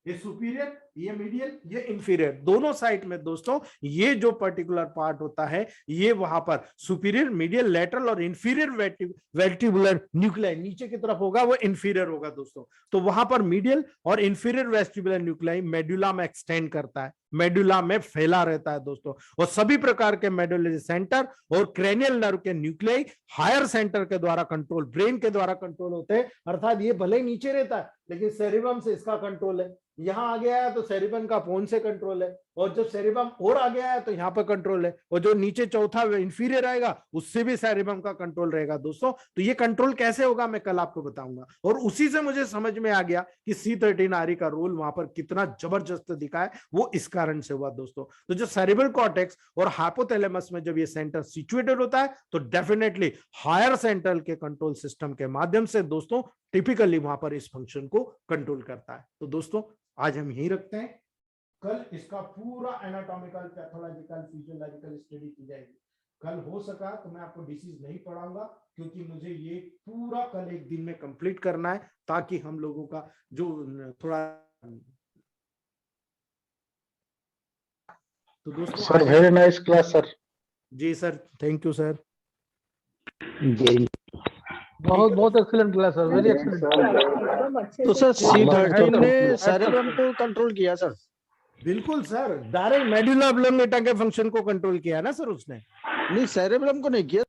ये सुपीरियर, ये मीडियल, ये इंफीरियर, दोनों साइड में दोस्तों ये जो पर्टिकुलर पार्ट होता है, ये वहां पर सुपीरियर, मीडियल, लेटरल और इंफीरियर वेस्टिबुलर न्यूक्लियाई नीचे की तरफ होगा, वो इंफीरियर होगा दोस्तों। तो वहां पर मीडियल और इंफीरियर वेस्टिबुलर न्यूक्लियाई मेडुला में एक्सटेंड करता है, मेडुला में फैला रहता है दोस्तों। और सभी प्रकार के मेडुलरी सेंटर और क्रेनियल नर्व के न्यूक्लियाई हायर सेंटर के द्वारा कंट्रोल, ब्रेन के द्वारा कंट्रोल होते हैं। अर्थात ये भले ही नीचे रहता है लेकिन सेरिबम से इसका कंट्रोल है, यहां आ गया है तो सेरिबम का पोन से कंट्रोल है, और जब सेरिबम और आ गया है तो यहाँ पर कंट्रोल है, और जो नीचे चौथा इंफीरियर आएगा उससे भी सेरिबम का कंट्रोल रहेगा दोस्तों। तो ये कंट्रोल कैसे होगा मैं कल आपको बताऊंगा। और उसी से मुझे समझ में आ गया कि C13RE का रोल वहां पर कितना जबरदस्त दिखा है, वो इस कारण से हुआ दोस्तों। तो जो सेरिब्रल कॉर्टेक्स और हाइपोथैलेमस में जब ये सेंटर सिचुएटेड होता है तो डेफिनेटली हायर सेंट्रल के कंट्रोल सिस्टम के माध्यम से दोस्तों टिपिकली वहां पर इस फंक्शन को कंट्रोल करता है। तो दोस्तों आज हम यही रखते हैं, कल इसका पूरा एनाटॉमिकल, पैथोलॉजिकल, फिजियोलॉजिकल स्टडी की जाएगी। कल हो सका तो मैं आपको डिसीज नहीं पढ़ाऊंगा क्योंकि मुझे ये पूरा कल एक दिन में कंप्लीट करना है, ताकि हम लोगों का जो थोड़ा। तो दोस्तों sir very nice class sir. जी सर, थैंक यू सर। बहुत बहुत excellent class sir, very excellent. तो सर C13 ने सेरेब्रम को कंट्रोल किया सर? बिल्कुल सर, डायरेक्ट मेडुला ऑब्लोंगेटा के फंक्शन को कंट्रोल किया ना सर उसने। नहीं, सेरेब्रम को नहीं किया।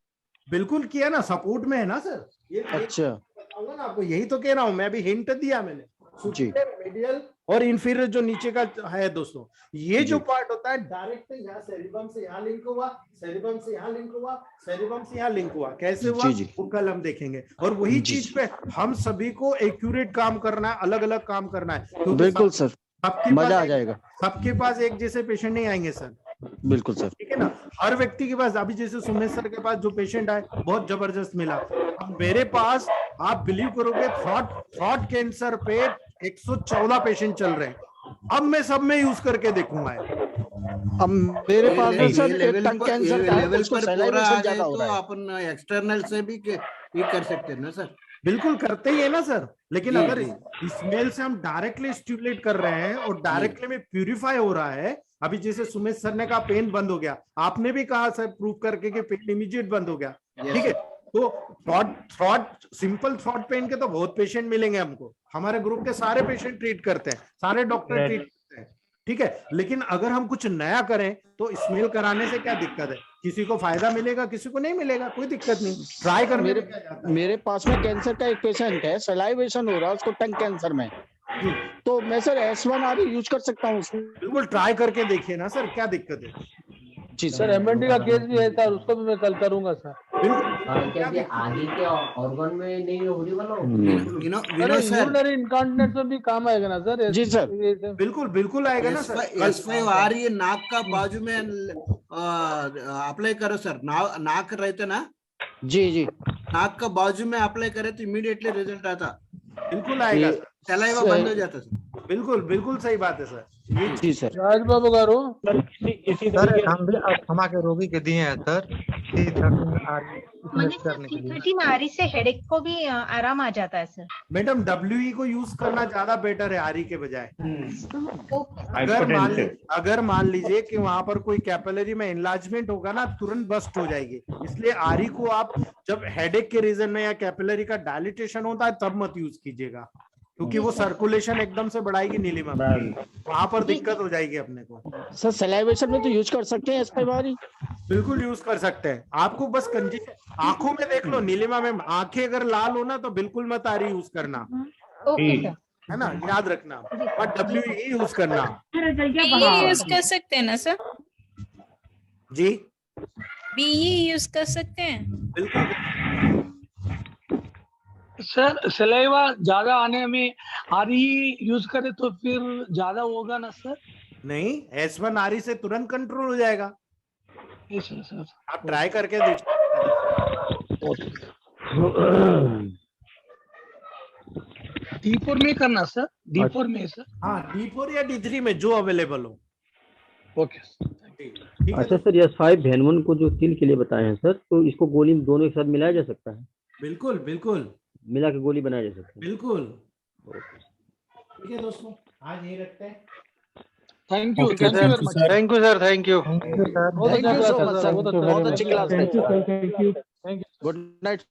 बिल्कुल किया ना, सपोर्ट में है ना सर ये। अच्छा, बताऊंगा ना आपको, यही तो कह रहा हूँ मैं, अभी हिंट दिया मैंने। सुपीरियर, मीडियल और इंफीरियर जो नीचे का है दोस्तों, ये जो पार्ट होता है डायरेक्ट यहाँ सेरिबम से यहाँ लिंक हुआ, सेरिबम से यहाँ लिंक हुआ, सेरिबम से यहाँ लिंक हुआ। कैसे हुआ वो कल हम देखेंगे। और वही चीज पे हम सभी को एक्यूरेट काम करना है, अलग अलग काम करना है। बिल्कुल सर, मजा आ जाएगा। सबके पास एक जैसे पेशेंट नहीं आएंगे सर। बिल्कुल सर, ठीक है ना। हर व्यक्ति के पास, अभी जैसे सुमेश सर के पास जो पेशेंट आए बहुत जबरदस्त मिला। अब मेरे पास आप बिलीव करोगे थ्रॉट कैंसर पे 114 पेशेंट चल रहे हैं। अब मैं सब में यूज करके देखूंगा। अब मेरे पास में सर टंग कैंसर का लेवल उसको पर सलाइवेशन पूरा आ ज्यादा जाए हो तो रहा है। अपन एक्सटर्नल से भी ये कर सकते हैं ना सर। बिल्कुल करते ही है ना सर, लेकिन अगर स्मेल से हम डायरेक्टली स्टिमुलेट कर रहे हैं और डायरेक्टली में प्यूरिफाई हो रहा है। अभी जैसे सुमेश सर ने कहा पेन बंद हो गया, आपने भी कहा सर प्रूव करके कि पेन इमीडिएट बंद हो गया। ठीक है, तो सिंपल थ्रॉट पेन के तो बहुत पेशेंट मिलेंगे हमको, हमारे ग्रुप के सारे पेशेंट ट्रीट करते हैं, सारे डॉक्टर ट्रीट करते हैं। ठीक है, लेकिन अगर हम कुछ नया करें तो स्मेल कराने से क्या दिक्कत है? किसी को फायदा मिलेगा, किसी को नहीं मिलेगा, कोई दिक्कत नहीं। ट्राई करने मेरे पास में कैंसर का एक पेशेंट है, सलाइवेशन हो रहा है उसको टंग कैंसर में, तो मैं सर S1RE यूज कर सकता हूँ उसमें? बिल्कुल ट्राई करके देखिए ना सर, क्या दिक्कत है। जी सर, MND का केस भी है सर, उसको भी मैं कल करूंगा सर। आगे के ऑर्गन में नहीं हो रही वाला यूरिनरी इनकॉन्टिनेंस में भी काम आएगा ना सर? जी सर, बिल्कुल बिल्कुल आएगा ना सर। S5RE नाक का बाजू में अप्लाई करो सर। नाक रहते ना, जी नाक का बाजू में अप्लाई करे तो इमीडिएटली रिजल्ट आता। बिल्कुल आएगा, सलाइवा बंद हो जाता सर। बिल्कुल बिल्कुल सही बात है सर। जी सर। राज बाबू गारू इसी सर तरीके हम भी अस्थमा के रोगी के दिए हैं सर मनीष सर C13 आरी से हेडेक को भी आराम आ जाता है सर। मैडम WE को यूज करना ज्यादा बेटर है आरी के बजाय। अगर मान लीजिए कि वहां पर कोई कैपिलरी में इनलार्जमेंट होगा ना, तुरंत बस्ट हो जाएगी। इसलिए आरी को आप जब हेडेक के रीजन में या कैपिलरी का डायलिटेशन होता है तब मत यूज कीजिएगा, क्योंकि वो सर्कुलेशन एकदम से बढ़ाएगी नीलिमा, वहां पर दिक्कत हो जाएगी अपने को। सर सलाइवेशन में तो यूज कर सकते हैं S5 आरी? बिल्कुल यूज कर सकते हैं। आपको बस कंजेशन आंखों में देख लो, नीलिमा में आंखें अगर लाल हो ना तो बिल्कुल मत आरी यूज करना, है ना, याद रखना। और WE यूज करना। BE यूज कर सकते हैं ना सर? जी BE यूज कर सकते हैं। बिल्कुल सर सलाइवा ज्यादा आने में आरी यूज करे तो फिर ज्यादा होगा ना सर? नहीं, S1 आरी से तुरंत कंट्रोल हो जाएगा। सर आप ट्राई करके देखिए। D4 में करना सर? D4 में सर? हाँ, D4 या D3 में जो अवेलेबल हो। ओके अच्छा सर, यस 5 भेनवन को जो तिल के लिए बताए हैं सर, तो इसको गोली में दोनों के साथ मिलाया जा सकता है? बिल्कुल बिल्कुल मिला के गोली बनाया जा सकता है? बिल्कुल। ठीक है दोस्तों, आज यही रखते हैं। Thank you thank you sir, thank you sir, thank you thank you so much sir, बहुत अच्छी क्लास है। Thank you. Good night.